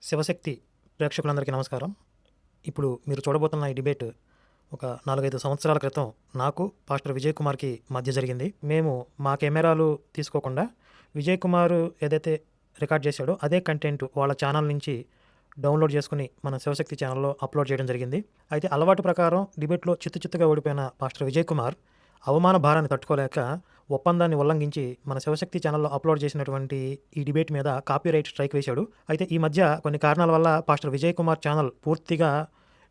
శివశక్తి ప్రేక్షకులందరికీ నమస్కారం. ఇప్పుడు మీరు చూడబోతున్న ఈ డిబేట్ ఒక 4-5 సంవత్సరాల క్రితం నాకు పాస్టర్ విజయ్ కుమార్కి మధ్య జరిగింది. మేము మా కెమెరాలు తీసుకోకుండా విజయ్ కుమార్ ఏదైతే రికార్డ్ చేశాడో అదే కంటెంట్ వాళ్ళ ఛానల్ నుంచి డౌన్లోడ్ చేసుకుని మన శివశక్తి ఛానల్లో అప్లోడ్ చేయడం జరిగింది. అయితే అలవాటు ప్రకారం డిబేట్లో చిత్తుగా ఓడిపోయిన పాస్టర్ విజయ్ కుమార్ అవమాన భారాన్ని తట్టుకోలేక ఒప్పందాన్ని ఉల్లంఘించి మన శివశక్తి ఛానల్లో అప్లోడ్ చేసినటువంటి ఈ డిబేట్ మీద కాపీరైట్ స్ట్రైక్ వేశాడు. అయితే ఈ మధ్య కొన్ని కారణాల వల్ల పాస్టర్ విజయ్ కుమార్ ఛానల్ పూర్తిగా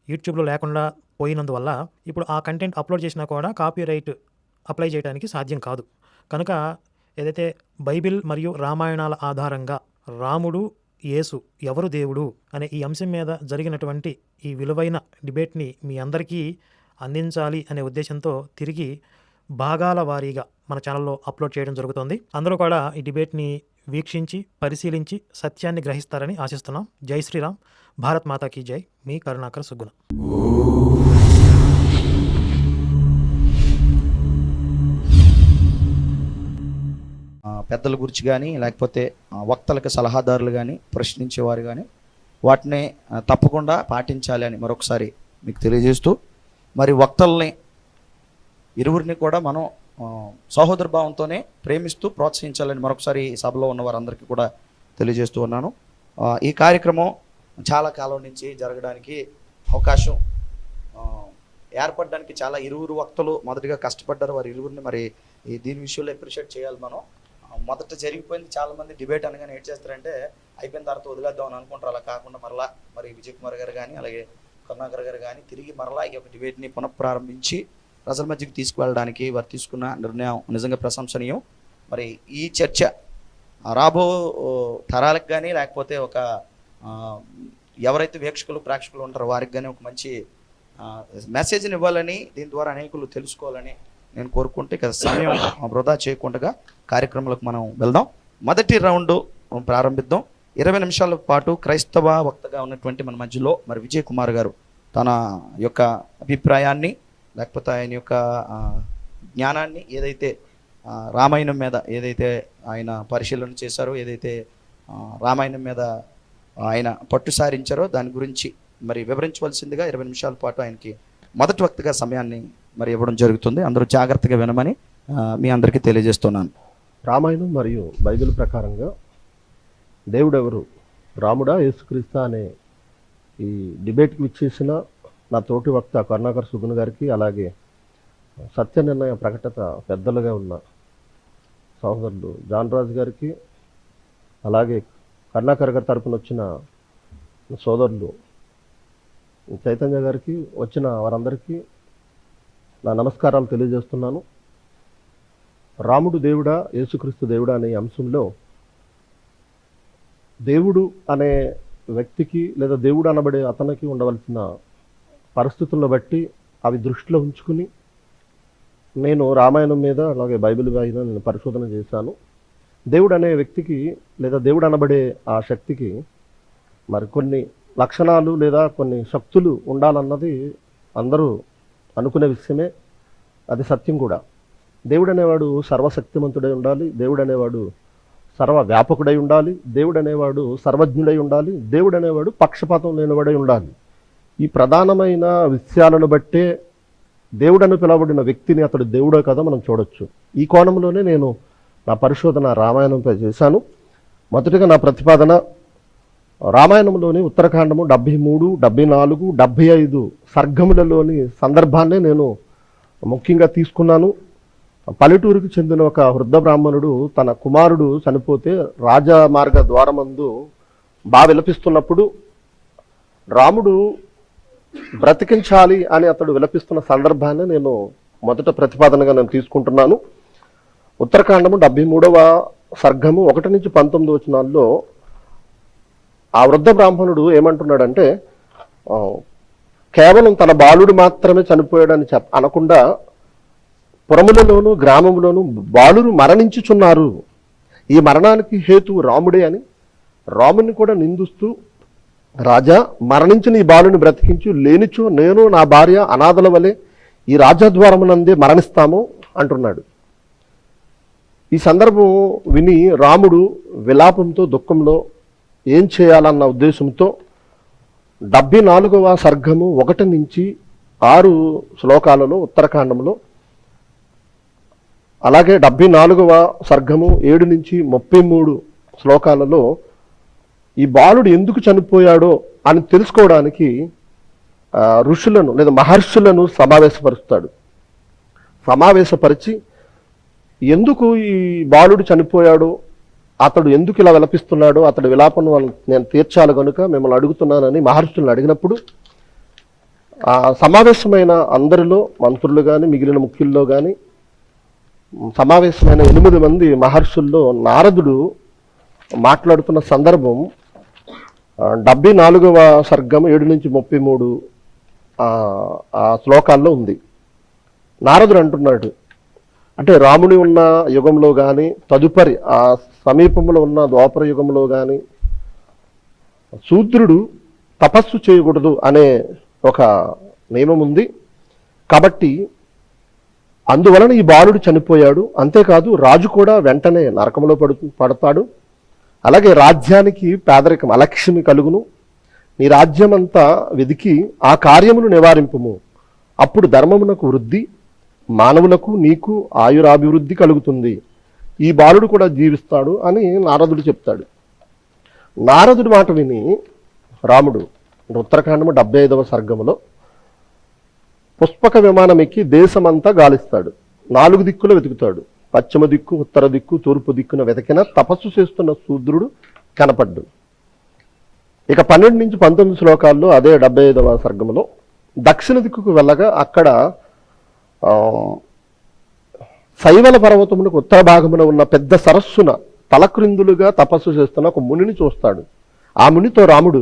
యూట్యూబ్లో లేకుండా పోయినందువల్ల ఇప్పుడు ఆ కంటెంట్ అప్లోడ్ చేసినా కూడా కాపీరైట్ అప్లై చేయడానికి సాధ్యం కాదు. కనుక ఏదైతే బైబిల్ మరియు రామాయణాల ఆధారంగా రాముడు, యేసు ఎవరు దేవుడు అనే ఈ అంశం మీద జరిగినటువంటి ఈ విలువైన డిబేట్ని మీ అందరికీ అందించాలి అనే ఉద్దేశంతో తిరిగి భాగాల వారీగా మన ఛానల్లో అప్లోడ్ చేయడం జరుగుతుంది. అందరూ కూడా ఈ డిబేట్ని వీక్షించి పరిశీలించి సత్యాన్ని గ్రహిస్తారని ఆశిస్తున్నాం. జై శ్రీరామ్, భారత్ మాతాకి జై. మీ కరుణాకర్ సుగ్గుణ. పెద్దల గురించి కానీ లేకపోతే వక్తలకు సలహాదారులు కానీ ప్రశ్నించేవారు కానీ వాటిని తప్పకుండా పాటించాలి అని మరొకసారి మీకు తెలియజేస్తూ, మరి వక్తల్ని ఇరువురిని కూడా మనం సహోదర భావంతోనే ప్రేమిస్తూ ప్రోత్సహించాలని మరొకసారి సభలో ఉన్న వారందరికీ కూడా తెలియజేస్తూ ఉన్నాను. ఈ కార్యక్రమం చాలా కాలం నుంచి జరగడానికి అవకాశం ఏర్పడడానికి చాలా ఇరువురు వక్తలు మొదటిగా కష్టపడ్డారు. వారి ఇరువురిని మరి దీని విషయంలో అప్రిషియేట్ చేయాలి. మనం మొదట జరిగిపోయింది, చాలామంది డిబేట్ అనగానే ఏం చేస్తారంటే అయిపోయిన తర్వాత వదిలేద్దాం అని అనుకుంటారు. అలా కాకుండా మరలా మరి విజయ్ కుమార్ గారు కానీ అలాగే కరుణాకర్ గారు కానీ తిరిగి మరలా ఈ యొక్క డిబేట్ని పునఃప్రారంభించి ప్రజల మధ్యకి తీసుకువెళ్ళడానికి వారు తీసుకున్న నిర్ణయం నిజంగా ప్రశంసనీయం. మరి ఈ చర్చ రాబో తరాలకు కానీ లేకపోతే ఒక ఎవరైతే వీక్షకులు ప్రేక్షకులు ఉంటారో వారికి కానీ ఒక మంచి మెసేజ్ని ఇవ్వాలని, దీని ద్వారా అనేకులు తెలుసుకోవాలని నేను కోరుకుంటే ఇక సమయం వృధా చేయకుండా కార్యక్రమాలకు మనం వెళ్దాం. మొదటి రౌండ్ ప్రారంభిద్దాం. 20 నిమిషాల పాటు క్రైస్తవ వక్తగా ఉన్నటువంటి మన మధ్యలో మరి విజయ్ కుమార్ గారు తన యొక్క అభిప్రాయాన్ని లేకపోతే ఆయన యొక్క జ్ఞానాన్ని ఏదైతే రామాయణం మీద ఏదైతే ఆయన పరిశీలన చేశారో, ఏదైతే రామాయణం మీద ఆయన పట్టు సారించారో దాని గురించి మరి వివరించవలసిందిగా 20 నిమిషాల పాటు ఆయనకి మొదటి వక్తగా సమయాన్ని మరి ఇవ్వడం జరుగుతుంది. అందరూ జాగ్రత్తగా వినమని మీ అందరికీ తెలియజేస్తున్నాను. రామాయణం మరియు బైబిల్ ప్రకారంగా దేవుడెవరు, రాముడా యేసుక్రీస్తు అనే ఈ డిబేట్కి విచ్చేసిన నా తోటి వక్త కరుణాకర్ సుగుణ గారికి, అలాగే సత్య నిర్ణయ ప్రకటత పెద్దలుగా ఉన్న సహోదరుడు జాన్ రాజు గారికి, అలాగే కరుణాకర్ గారి తరపున వచ్చిన సోదరులు చైతన్య గారికి, వచ్చిన వారందరికీ నా నమస్కారాలు తెలియజేస్తున్నాను. రాముడు దేవుడా, యేసుక్రీస్తు దేవుడా అనే అంశంలో దేవుడు అనే వ్యక్తికి లేదా దేవుడు అనబడే అతనికి ఉండవలసిన పరిస్థితులను బట్టి అవి దృష్టిలో ఉంచుకుని నేను రామాయణం మీద అలాగే బైబిల్ మీద నేను పరిశోధన చేశాను. దేవుడు అనే వ్యక్తికి లేదా దేవుడు అనబడే ఆ శక్తికి మరి కొన్ని లక్షణాలు లేదా కొన్ని శక్తులు ఉండాలన్నది అందరూ అనుకునే విషయమే, అది సత్యం కూడా. దేవుడు అనేవాడు సర్వశక్తిమంతుడై ఉండాలి, దేవుడు అనేవాడు సర్వ వ్యాపకుడై ఉండాలి, దేవుడు అనేవాడు సర్వజ్ఞుడై ఉండాలి, దేవుడు అనేవాడు పక్షపాతం లేనివాడై ఉండాలి. ఈ ప్రధానమైన విషయాలను బట్టే దేవుడని పిలవబడిన వ్యక్తిని అతడు దేవుడో కదా మనం చూడొచ్చు. ఈ కోణంలోనే నేను నా పరిశోధన రామాయణంపై చేశాను. మొదటిగా నా ప్రతిపాదన రామాయణంలోని ఉత్తరకాండము 73, 74, 75 సర్గములలోని సందర్భాన్నే నేను ముఖ్యంగా తీసుకున్నాను. పల్లెటూరుకు చెందిన ఒక వృద్ధ బ్రాహ్మణుడు తన కుమారుడు చనిపోతే రాజమార్గ ద్వారమందు బాగా విలపిస్తున్నప్పుడు రాముడు బ్రతికించాలి అని అతడు విలపిస్తున్న సందర్భాన్ని నేను మొదట ప్రతిపాదనగా నేను తీసుకుంటున్నాను. ఉత్తరకాండము 73వ సర్గము 1 నుంచి 19 వచనాల్లో ఆ వృద్ధ బ్రాహ్మణుడు ఏమంటున్నాడంటే, కేవలం తన బాలుడు మాత్రమే చనిపోయాడని అనకుండా పురములలోను గ్రామంలోను బాలురు మరణించుచున్నారు, ఈ మరణానికి హేతువు రాముడే అని రాముని కూడా నిందిస్తూ, రాజా మరణించిన ఈ బాలుని బ్రతికించు, లేనిచో నేను నా భార్య అనాథల వలె ఈ రాజద్వారమునందే మరణిస్తాము అంటున్నాడు. ఈ సందర్భం విని రాముడు విలాపంతో దుఃఖంలో ఏం చేయాలన్న ఉద్దేశంతో 74వ సర్గము 1 నుంచి 6 శ్లోకాలలో ఉత్తరకాండంలో, అలాగే 74వ సర్గము 7 నుంచి 33 శ్లోకాలలో ఈ బాలుడు ఎందుకు చనిపోయాడో అని తెలుసుకోవడానికి ఋషులను లేదా మహర్షులను సమావేశపరిచి ఎందుకు ఈ బాలుడు చనిపోయాడో, అతడు ఎందుకు ఇలా విలపిస్తున్నాడో, అతడి విలాపను నేను తీర్చాలి కనుక మిమ్మల్ని అడుగుతున్నానని మహర్షులను అడిగినప్పుడు ఆ సమావేశమైన అందరిలో మంత్రులు కానీ మిగిలిన ముఖ్యుల్లో కానీ సమావేశమైన 8 మంది మహర్షుల్లో నారదుడు మాట్లాడుతున్న సందర్భం 74వ సర్గం 7 నుంచి 33 ఆ శ్లోకాల్లో ఉంది. నారదుడు అంటున్నాడు, అంటే రాముని ఉన్న యుగంలో కానీ తదుపరి ఆ సమీపంలో ఉన్న ద్వాపర యుగంలో కానీ శూద్రుడు తపస్సు చేయకూడదు అనే ఒక నియమం ఉంది. కాబట్టి అందువలన ఈ బాలుడు చనిపోయాడు. అంతేకాదు రాజు కూడా వెంటనే నరకంలో పడతాడు. అలాగే రాజ్యానికి పేదరికం అలక్ష్మి కలుగును. నీ రాజ్యమంతా వెదికి ఆ కార్యమును నివారింపుము. అప్పుడు ధర్మమునకు వృద్ధి, మానవులకు నీకు ఆయురాభివృద్ధి కలుగుతుంది. ఈ బాలుడు కూడా జీవిస్తాడు అని నారదుడు చెప్తాడు. నారదుడి మాట విని రాముడు ఉత్తరకాండము 75వ సర్గములో పుష్పక విమానం ఎక్కి దేశమంతా గాలిస్తాడు. 4 దిక్కులు వెతుకుతాడు. పశ్చిమ దిక్కు, ఉత్తర దిక్కు, తూర్పు దిక్కున వెతికిన తపస్సు చేస్తున్న శూద్రుడు కనపడ్డు. ఇక 12 నుంచి 19 శ్లోకాల్లో అదే 75వ సర్గములో దక్షిణ దిక్కుకు వెళ్ళగా అక్కడ శైవల పర్వతమునకు ఉత్తర భాగమున ఉన్న పెద్ద సరస్సున తలక్రిందులుగా తపస్సు చేస్తున్న ఒక మునిని చూస్తాడు. ఆ మునితో రాముడు,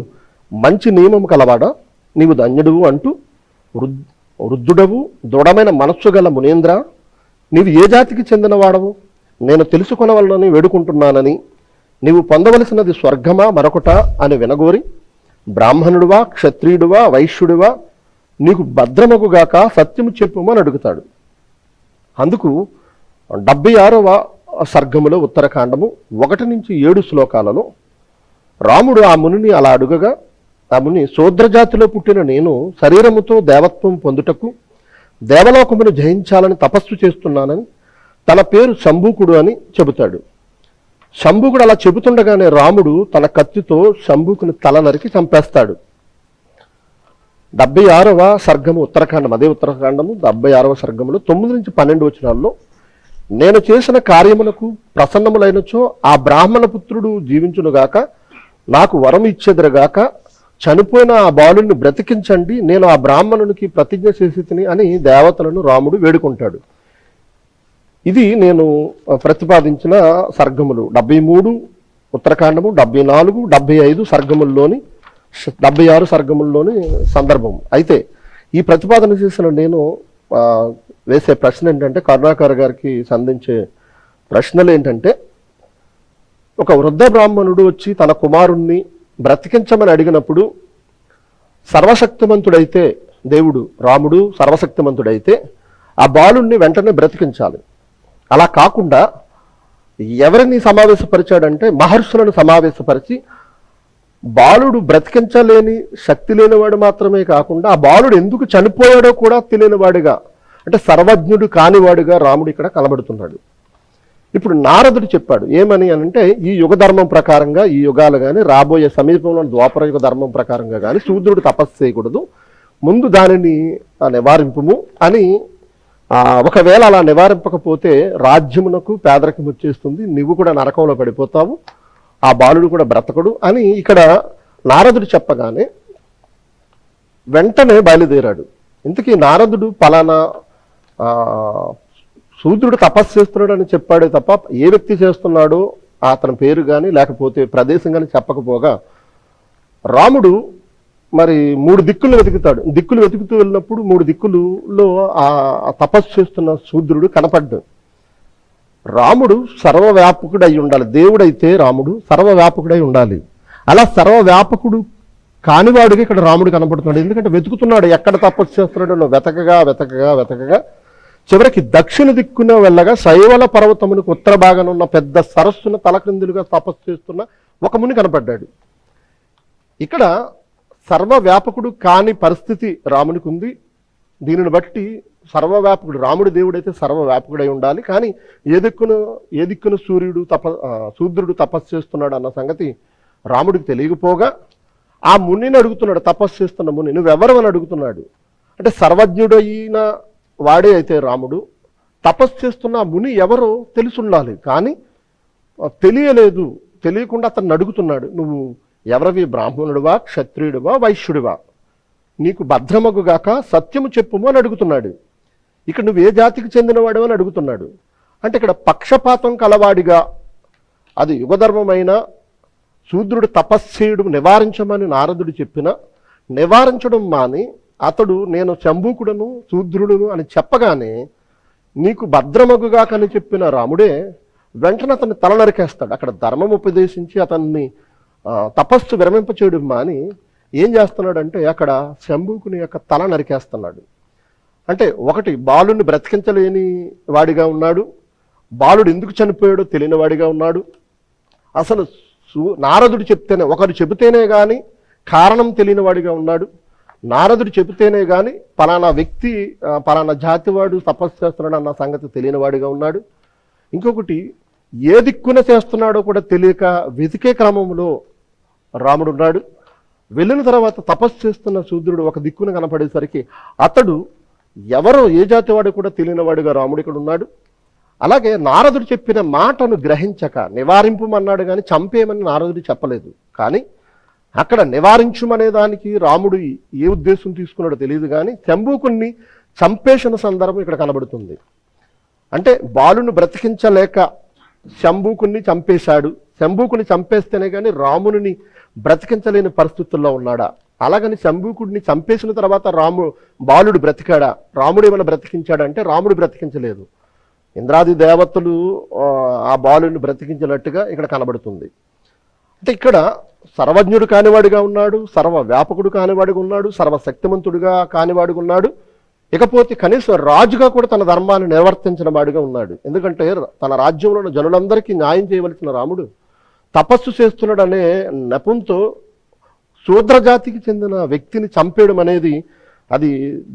మంచి నియమం కలవాడా, నీవు ధన్యుడువు అంటూ, వృద్ధుడవు దృఢమైన మనస్సు గల మునేంద్ర, నీవు ఏ జాతికి చెందినవాడవు, నేను తెలుసుకొనవలనని వేడుకుంటున్నానని, నీవు పొందవలసినది స్వర్గమా మరొకట అని వినగోరి, బ్రాహ్మణుడువా, క్షత్రియుడువా, వైశ్యుడివా, నీకు భద్రమగుగాక సత్యము చెప్పుమని అడుగుతాడు. అందుకు 76వ సర్గములో ఉత్తరకాండము 1 నుంచి 7 శ్లోకాలలో రాముడు ఆ మునిని అలా అడుగగా, ఆ ముని, శూద్రజాతిలో పుట్టిన నేను శరీరముతో దేవత్వం పొందుటకు దేవలోకమును జయించాలని తపస్సు చేస్తున్నానని తన పేరు శంభూకుడు అని చెబుతాడు. శంభూకుడు అలా చెబుతుండగానే రాముడు తన కత్తితో శంభూకుని తల నరికి చంపేస్తాడు. 76వ సర్గము ఉత్తరకాండం, అదే ఉత్తరకాండము 76వ సర్గములో 9 నుంచి 12 వచనాల్లో, నేను చేసిన కార్యములకు ప్రసన్నములైనచో ఆ బ్రాహ్మణ పుత్రుడు జీవించునుగాక, నాకు వరం ఇచ్చెదరుగాక, చనిపోయిన ఆ బాలుని బ్రతికించండి, నేను ఆ బ్రాహ్మణునికి ప్రతిజ్ఞ చేసి తిని అని దేవతలను రాముడు వేడుకుంటాడు. ఇది నేను ప్రతిపాదించిన సర్గములు 73 ఉత్తరకాండము, 74, 75 సర్గముల్లోని 76 సర్గముల్లోని సందర్భం. అయితే ఈ ప్రతిపాదన చేసిన నేను వేసే ప్రశ్న ఏంటంటే, కరుణాకర్ గారికి సంధించే ప్రశ్నలు ఏంటంటే, ఒక వృద్ధ బ్రాహ్మణుడు వచ్చి తన కుమారుణ్ణి బ్రతికించమని అడిగినప్పుడు సర్వశక్తిమంతుడైతే దేవుడు రాముడు సర్వశక్తిమంతుడైతే ఆ బాలుణ్ణి వెంటనే బ్రతికించాలి. అలా కాకుండా ఎవరిని సమావేశపరిచాడంటే మహర్షులను సమావేశపరిచి బాలుడు బ్రతికించలేని శక్తి లేనివాడు మాత్రమే కాకుండా ఆ బాలుడు ఎందుకు చనిపోయాడో కూడా తెలియనివాడుగా, అంటే సర్వజ్ఞుడు కానివాడుగా రాముడు ఇక్కడ కనబడుతున్నాడు. ఇప్పుడు నారదుడు చెప్పాడు ఏమని అంటే, ఈ యుగ ధర్మం ప్రకారంగా ఈ యుగాలు కానీ రాబోయే సమీపంలో ద్వాపర యుగ ధర్మం ప్రకారంగా కానీ శూద్రుడు తపస్సు చేయకూడదు, ముందు దానిని నివారింపుము అని. ఒకవేళ అలా నివారింపకపోతే రాజ్యమునకు పేదరికం వచ్చేస్తుంది, నువ్వు కూడా నరకంలో పడిపోతావు, ఆ బాలుడు కూడా బ్రతకడు అని ఇక్కడ నారదుడు చెప్పగానే వెంటనే బయలుదేరాడు. ఇంతకీ నారదుడు పలానా శూద్రుడు తపస్సు చేస్తున్నాడు అని చెప్పాడే తప్ప ఏ వ్యక్తి చేస్తున్నాడో అతని పేరు కానీ లేకపోతే ప్రదేశం కానీ చెప్పకపోగా రాముడు మరి 3 దిక్కులు వెతుకుతాడు. దిక్కులు వెతుకుతూ వెళ్ళినప్పుడు 3 దిక్కులలో ఆ తపస్సు చేస్తున్న శూద్రుడు కనపడ్డాడు. రాముడు సర్వవ్యాపకుడై ఉండాలి. దేవుడైతే రాముడు సర్వవ్యాపకుడై ఉండాలి. అలా సర్వవ్యాపకుడు కానివాడుగా ఇక్కడ రాముడు కనపడుతున్నాడు. ఎందుకంటే వెతుకుతున్నాడు, ఎక్కడ తపస్సు చేస్తున్నాడు, వెతకగా చివరికి దక్షిణ దిక్కున వెళ్ళగా శైవల పర్వతమునికి ఉత్తర భాగాన ఉన్న పెద్ద సరస్సును తలక్రిందులుగా తపస్సు చేస్తున్న ఒక ముని కనపడ్డాడు. ఇక్కడ సర్వవ్యాపకుడు కాని పరిస్థితి రామునికి ఉంది. దీనిని బట్టి సర్వవ్యాపకుడు రాముడు దేవుడైతే సర్వవ్యాపకుడై ఉండాలి. కానీ ఏ దిక్కున శూద్రుడు తపస్సు చేస్తున్నాడు అన్న సంగతి రాముడికి తెలియకపోగా ఆ మునిని అడుగుతున్నాడు. తపస్సు చేస్తున్న ముని, నువ్వెవరు అని అడుగుతున్నాడు. అంటే సర్వజ్ఞుడైన వాడే అయితే రాముడు, తపస్సు చేస్తున్న ఆ ముని ఎవరో తెలుసుండాలి. కానీ తెలియలేదు. తెలియకుండా అతన్ని అడుగుతున్నాడు, నువ్వు ఎవరివి, బ్రాహ్మణుడివా, క్షత్రియుడివా, వైశ్యుడివా, నీకు భద్రమగుగాక సత్యము చెప్పుము అని అడుగుతున్నాడు. ఇక్కడ నువ్వు ఏ జాతికి చెందినవాడు అని అడుగుతున్నాడు. అంటే ఇక్కడ పక్షపాతం కలవాడిగా, అది యుగధర్మమైన శూద్రుడు తపస్సేయుడు నివారించమని నారదుడు చెప్పిన నివారించడం మాని అతడు నేను శంభూకుడను శూద్రుడును అని చెప్పగానే నీకు భద్రమగుగాకని చెప్పిన రాముడే వెంటనే అతన్ని తల నరికేస్తాడు. అక్కడ ధర్మం ఉపదేశించి అతన్ని తపస్సు విరమింపచేయడం మాని ఏం చేస్తున్నాడంటే అక్కడ శంభూకుని యొక్క తల నరికేస్తున్నాడు. అంటే ఒకటి, బాలుని బ్రతికించలేని వాడిగా ఉన్నాడు, బాలుడు ఎందుకు చనిపోయాడో తెలియని వాడిగా ఉన్నాడు. అసలు నారదుడు చెప్తేనే, ఒకరు చెబితేనే కానీ కారణం తెలియని వాడిగా ఉన్నాడు. నారదుడు చెబితేనే కానీ పలానా వ్యక్తి పలానా జాతి వాడు తపస్సు చేస్తున్నాడు అన్న సంగతి తెలియని వాడిగా ఉన్నాడు. ఇంకొకటి, ఏ దిక్కున చేస్తున్నాడో కూడా తెలియక వెతికే క్రమంలో రాముడు ఉన్నాడు. వెళ్ళిన తర్వాత తపస్సు చేస్తున్న శూద్రుడు ఒక దిక్కున కనపడేసరికి అతడు ఎవరో ఏ జాతి వాడు కూడా తెలియని వాడిగా రాముడు ఇక్కడ ఉన్నాడు. అలాగే నారదుడు చెప్పిన మాటను గ్రహించక నివారింపమన్నాడు, కానీ చంపేయమని నారదుడు చెప్పలేదు. కానీ అక్కడ నివారించుమనే దానికి రాముడు ఏ ఉద్దేశం తీసుకున్నాడో తెలియదు, కానీ శంభూకుణ్ణి చంపేసిన సందర్భం ఇక్కడ కనబడుతుంది. అంటే బాలుని బ్రతికించలేక శంభూకుణ్ణి చంపేశాడు. శంభూకుని చంపేస్తేనే కానీ రాముని బ్రతికించలేని పరిస్థితుల్లో ఉన్నాడా? అలాగని శంభూకుడిని చంపేసిన తర్వాత బాలుడు బ్రతికాడా? రాముడు ఏమైనా బ్రతికించాడంటే రాముడు బ్రతికించలేదు. ఇంద్రాది దేవతలు ఆ బాలుని బ్రతికించినట్టుగా ఇక్కడ కనబడుతుంది. అంటే ఇక్కడ సర్వజ్ఞుడు కానివాడిగా ఉన్నాడు, సర్వ వ్యాపకుడు కానివాడిగా ఉన్నాడు, సర్వశక్తిమంతుడుగా కానివాడిగా ఉన్నాడు. ఇకపోతే కనీసం రాజుగా కూడా తన ధర్మాన్ని నిర్వర్తించిన వాడిగా ఉన్నాడు. ఎందుకంటే తన రాజ్యంలో ఉన్న జనులందరికీ న్యాయం చేయవలసిన రాముడు తపస్సు చేస్తున్నాడు అనే నెపంతో శూద్రజాతికి చెందిన వ్యక్తిని చంపేయడం అనేది అది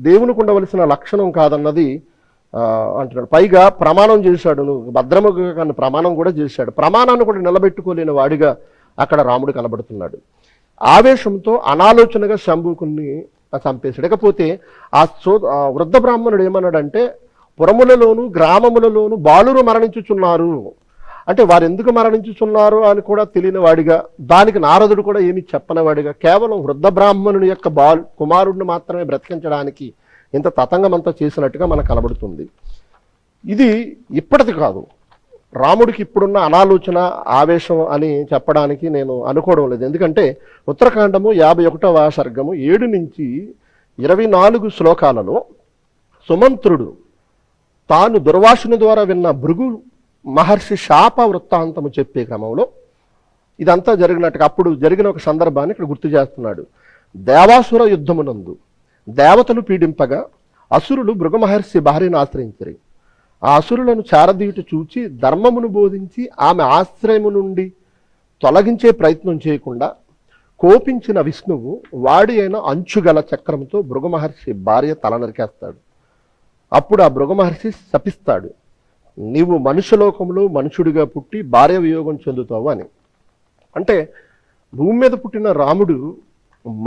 దేవునికి ఉండవలసిన లక్షణం కాదన్నది అంటున్నాడు. పైగా ప్రమాణం చేశాడు, నువ్వు భద్రముగా కానీ ప్రమాణం కూడా చేశాడు. ప్రమాణాన్ని కూడా నిలబెట్టుకోలేని వాడిగా అక్కడ రాముడు కనబడుతున్నాడు. ఆవేశంతో అనాలోచనగా శంభూకుణ్ణి చంపేశాడు. ఇకపోతే ఆ వృద్ధ బ్రాహ్మణుడు ఏమన్నాడంటే, పురములలోను గ్రామములలోను బాలురు మరణించుచున్నారు. అంటే వారు ఎందుకు మరణించుచున్నారు అని కూడా తెలియని వాడిగా, దానికి నారదుడు కూడా ఏమీ చెప్పనివాడిగా, కేవలం వృద్ధ బ్రాహ్మణుని యొక్క కుమారుడిని మాత్రమే బ్రతికించడానికి ఇంత తతంగమంతా చేసినట్టుగా మనకు కనబడుతుంది. ఇది ఇప్పటిది కాదు, రాముడికి ఇప్పుడున్న అనాలోచన ఆవేశం అని చెప్పడానికి నేను అనుకోవడం లేదు. ఎందుకంటే ఉత్తరకాండము 51వ సర్గము 7 నుంచి 24 శ్లోకాలలో సుమంత్రుడు తాను దుర్వాసుని ద్వారా విన్న భృగు మహర్షి శాప వృత్తాంతము చెప్పే క్రమంలో ఇదంతా జరిగినట్టుగా అప్పుడు జరిగిన ఒక సందర్భాన్ని ఇక్కడ గుర్తు చేస్తున్నాడు. దేవాసుర యుద్ధమునందు దేవతలు పీడింపగా అసురులు భృగు మహర్షి భార్యను ఆశ్రయించరు. ఆ అసురులను చారదీయుట చూచి ధర్మమును బోధించి ఆమె ఆశ్రయము నుండి తొలగించే ప్రయత్నం చేయకుండా కోపించిన విష్ణువు వాడి అయిన అంచుగల చక్రంతో భృగు మహర్షి భార్య తల నరికేస్తాడు. అప్పుడు ఆ భృగు మహర్షి శపిస్తాడు, నీవు మనుష్యలోకంలో మనుషుడిగా పుట్టి భార్య వియోగం చెందుతావు అని. అంటే భూమి మీద పుట్టిన రాముడు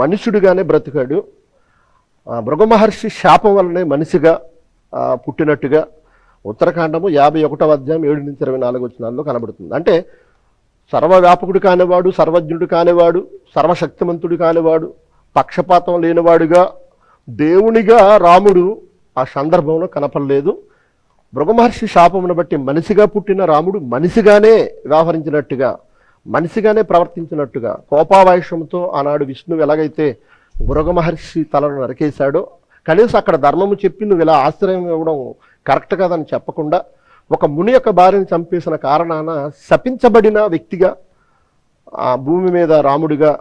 మనుషుడిగానే బ్రతికాడు. భృగు మహర్షి శాపం వల్లనే మనిషిగా పుట్టినట్టుగా ఉత్తరకాండము 51వ అధ్యాయం 7 నుంచి 24 వచనాల్లో కనబడుతుంది. అంటే సర్వవ్యాపకుడు కానివాడు, సర్వజ్ఞుడు కానివాడు, సర్వశక్తిమంతుడు కానివాడు, పక్షపాతం లేనివాడుగా దేవునిగా రాముడు ఆ సందర్భంలో కనపడలేదు. భృగు మహర్షి శాపమును బట్టి మనిషిగా పుట్టిన రాముడు మనిషిగానే వ్యవహరించినట్టుగా, మనిషిగానే ప్రవర్తించినట్టుగా, కోపావేశంతో ఆనాడు విష్ణువు ఎలాగైతే భృగు మహర్షి తలను నరికేశాడో, కనీసం అక్కడ ధర్మము చెప్పి నువ్వు ఇలా ఆశ్రయం ఇవ్వడం కరెక్ట్ కాదని చెప్పకుండా ఒక ముని యొక్క భార్యను చంపేసిన కారణాన శపించబడిన వ్యక్తిగా ఆ భూమి మీద రాముడిగా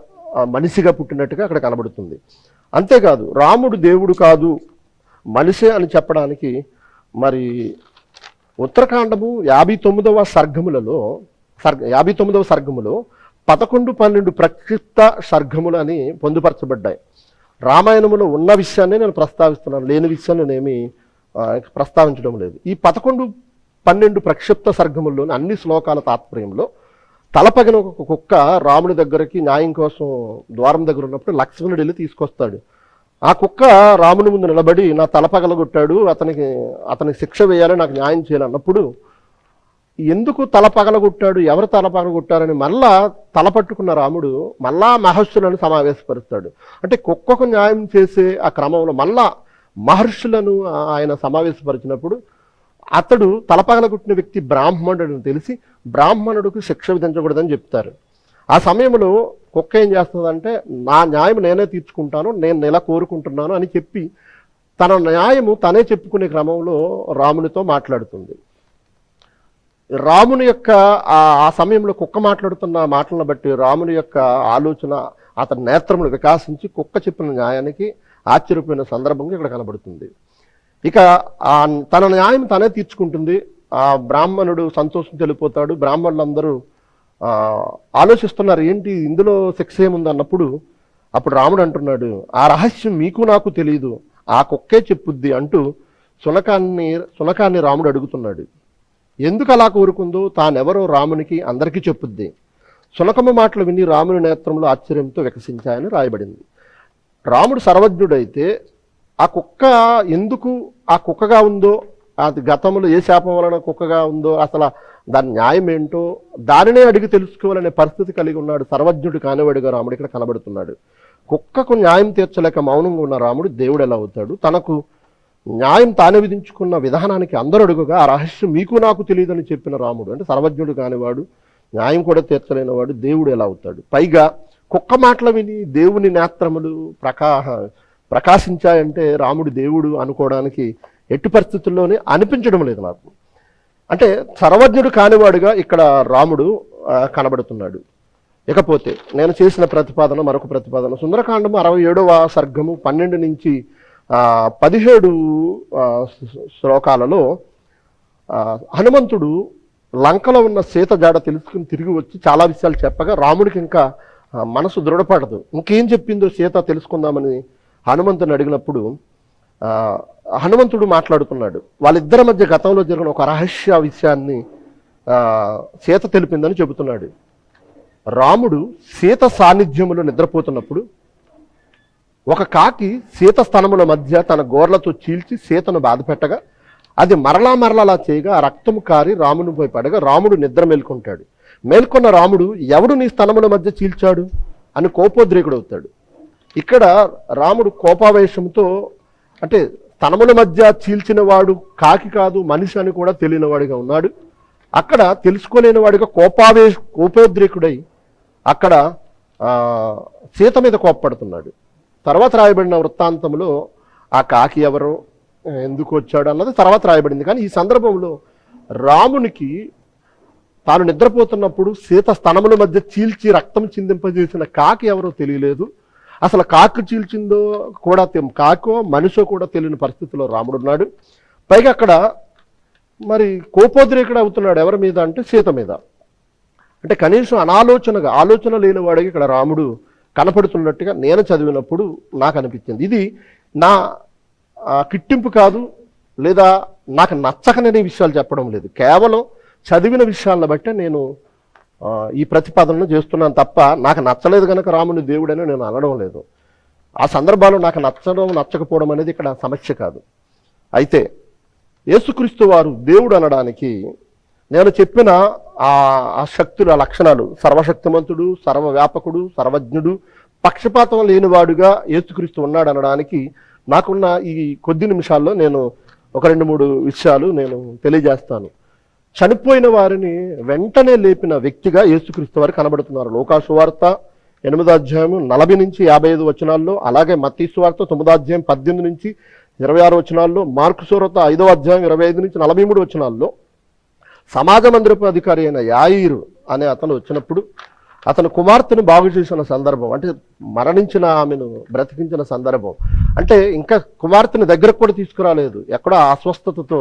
మనిషిగా పుట్టినట్టుగా అక్కడ కనబడుతుంది. అంతేకాదు రాముడు దేవుడు కాదు మనిషే అని చెప్పడానికి మరి ఉత్తరకాండము 59వ సర్గములో 11-12 ప్రక్షిప్త సర్గములు అని పొందుపరచబడ్డాయి. రామాయణములో ఉన్న విషయాన్ని నేను ప్రస్తావిస్తున్నాను, లేని విషయాన్ని నేనేమి ప్రస్తావించడం లేదు. ఈ 11-12 ప్రక్షిప్త సర్గముల్లోని అన్ని శ్లోకాల తాత్పర్యంలో తలపగిన ఒక కుక్క రాముడి దగ్గరికి న్యాయం కోసం ద్వారం దగ్గర ఉన్నప్పుడు లక్ష్మణుడు వెళ్ళి తీసుకొస్తాడు. ఆ కుక్క రాముని ముందు నిలబడి నా తలపగలగొట్టాడు, అతనికి శిక్ష వేయాలి, నాకు న్యాయం చేయాలన్నప్పుడు ఎందుకు తలపగలగొట్టాడు, ఎవరు తలపగలగొట్టారని మళ్ళా తలపట్టుకున్న రాముడు మళ్ళా మహర్షులను సమావేశపరుస్తాడు. అంటే కుక్కకు న్యాయం చేసే ఆ క్రమంలో మళ్ళా మహర్షులను ఆయన సమావేశపరిచినప్పుడు అతడు తలపగలగొట్టిన వ్యక్తి బ్రాహ్మణుడని తెలిసి బ్రాహ్మణుడికి శిక్ష విధించకూడదని చెప్తారు. ఆ సమయంలో కుక్క ఏం చేస్తుందంటే నా న్యాయం నేనే తీర్చుకుంటాను, నేను నెల కోరుకుంటున్నాను అని చెప్పి తన న్యాయము తనే చెప్పుకునే క్రమంలో రామునితో మాట్లాడుతుంది. రాముని యొక్క ఆ సమయంలో కుక్క మాట్లాడుతున్న మాటలను బట్టి రాముని యొక్క ఆలోచన, అతని నేత్రములు వికాసించి కుక్క చెప్పిన న్యాయానికి ఆశ్చర్యపోయిన సందర్భంగా ఇక్కడ కనబడుతుంది. ఇక తన న్యాయం తనే తీర్చుకుంటుంది. ఆ బ్రాహ్మణుడు సంతోషం వెళ్ళిపోతాడు. బ్రాహ్మణులందరూ ఆలోచిస్తున్నారు ఏంటి ఇందులో శిక్ష ఏముంది అన్నప్పుడు అప్పుడు రాముడు అంటున్నాడు, ఆ రహస్యం మీకు నాకు తెలియదు, ఆ కుక్కే చెప్పుద్ది అంటూ సునకాన్ని రాముడు అడుగుతున్నాడు. ఎందుకు అలా కోరుకుందో తానెవరో రామునికి అందరికీ చెప్పుద్ది. సునకమ్మ మాటలు విని రాముని నేత్రంలో ఆశ్చర్యంతో వికసించాయని రాయబడింది. రాముడు సర్వజ్ఞుడైతే ఆ కుక్క ఎందుకు ఆ కుక్కగా ఉందో, అది గతంలో ఏ శాపం వలన కుక్కగా ఉందో, అసలు దాని న్యాయం ఏంటో దానినే అడిగి తెలుసుకోవాలనే పరిస్థితి కలిగి ఉన్నాడు. సర్వజ్ఞుడు కానివాడిగా రాముడు ఇక్కడ కనబడుతున్నాడు. కుక్కకు న్యాయం తీర్చలేక మౌనంగా ఉన్న రాముడు దేవుడు ఎలా అవుతాడు? తనకు న్యాయం తానే విధించుకున్న విధానానికి అందరూ అడుగుగా ఆ రహస్యం మీకు నాకు తెలియదని చెప్పిన రాముడు అంటే సర్వజ్ఞుడు కానివాడు, న్యాయం కూడా తీర్చలేనివాడు దేవుడు ఎలా అవుతాడు? పైగా కుక్క మాటలు విని దేవుని నేత్రములు ప్రకాశించాయంటే రాముడు దేవుడు అనుకోవడానికి ఎట్టి పరిస్థితుల్లోనే అనిపించడం లేదు నాకు. అంటే సర్వజ్ఞుడు కానివాడుగా ఇక్కడ రాముడు కనబడుతున్నాడు. ఇకపోతే నేను చేసిన ప్రతిపాదన మరొక ప్రతిపాదన. సుందరకాండము 67వ సర్గము 12 నుంచి 17 శ్లోకాలలో హనుమంతుడు లంకలో ఉన్న సీత జాడ తెలుసుకుని తిరిగి వచ్చి చాలా విషయాలు చెప్పగా రాముడికి ఇంకా మనసు దృఢపడదు. ఇంకేం చెప్పిందో సీత తెలుసుకుందామని హనుమంతుని అడిగినప్పుడు హనుమంతుడు మాట్లాడుతున్నాడు. వాళ్ళిద్దరి మధ్య గతంలో జరిగిన ఒక రహస్య విషయాన్ని సీత తెలిపిందని చెబుతున్నాడు. రాముడు సీత సాన్నిధ్యములో నిద్రపోతున్నప్పుడు ఒక కాకి సీత స్థనముల మధ్య తన గోర్లతో చీల్చి సీతను బాధపెట్టగా అది మరలా చేయగా ఆ రక్తము కారి రామునిపై పడగా రాముడు నిద్ర మేల్కొంటాడు. మేల్కొన్న రాముడు ఎవడు నీ స్థనముల మధ్య చీల్చాడు అని కోపోద్రేకుడు అవుతాడు. ఇక్కడ రాముడు కోపావేశంతో అంటే స్థనముల మధ్య చీల్చిన వాడు కాకి కాదు మనిషి అని కూడా తెలియని వాడిగా ఉన్నాడు. అక్కడ తెలుసుకోలేని వాడిగా కోపోద్రేకుడై అక్కడ సీత మీద కోప్పడుతున్నాడు. తర్వాత రాయబడిన వృత్తాంతంలో ఆ కాకి ఎవరో ఎందుకు వచ్చాడు అన్నది తర్వాత రాయబడింది. కానీ ఈ సందర్భంలో రామునికి తాను నిద్రపోతున్నప్పుడు సీత స్థనముల మధ్య చీల్చి రక్తం చిందింపజేసిన కాకి ఎవరో తెలియలేదు. అసలు కాకి చీల్చిందో కూడా కాకో మనిషో కూడా తెలియని పరిస్థితిలో రాముడు ఉన్నాడు. పైగా అక్కడ మరి కోపోద్రేకుడు అవుతున్నాడు ఎవరి మీద అంటే సీత మీద. అంటే కనీసం ఆలోచన లేని వాడికి ఇక్కడ రాముడు కనపడుతున్నట్టుగా నేను చదివినప్పుడు నాకు అనిపించింది. ఇది నా కిట్టింపు కాదు, లేదా నాకు నచ్చకనే విషయాలు చెప్పడం లేదు. కేవలం చదివిన విషయాలను బట్టే నేను ఈ ప్రతిపాదనను చేస్తున్నాను తప్ప నాకు నచ్చలేదు కనుక రాముని దేవుడని నేను అనడం లేదు. ఆ సందర్భాల్లో నాకు నచ్చకపోవడం అనేది ఇక్కడ సమస్య కాదు. అయితే యేసుక్రీస్తు వారు దేవుడు అనడానికి నేను చెప్పిన ఆ శక్తుల లక్షణాలు సర్వశక్తిమంతుడు, సర్వవ్యాపకుడు, సర్వజ్ఞుడు, పక్షపాతం లేనివాడుగా యేసుక్రీస్తు ఉన్నాడు అనడానికి నాకున్న ఈ కొద్ది నిమిషాల్లో నేను ఒక 2-3 విషయాలు నేను తెలియజేస్తాను. చనిపోయిన వారిని వెంటనే లేపిన వ్యక్తిగా యేసుక్రీస్తు వారు కనబడుతున్నారు. లూకా సువార్త 8వ అధ్యాయం 40 నుంచి 55 వచనాల్లో, అలాగే మత్తయి సువార్త 9వ అధ్యాయం 18 నుంచి 26 వచనాల్లో, మార్కు సువార్త 5వ అధ్యాయం 25 నుంచి 43 వచనాల్లో సమాజ మందిరపు అధికారి అయిన యాయిరు అనే అతను వచ్చినప్పుడు అతను కుమార్తెను బాగు చేసిన సందర్భం, అంటే మరణించిన ఆమెను బ్రతికించిన సందర్భం. అంటే ఇంకా కుమార్తెను దగ్గరకు కూడా తీసుకురాలేదు, ఎక్కడో అస్వస్థతతో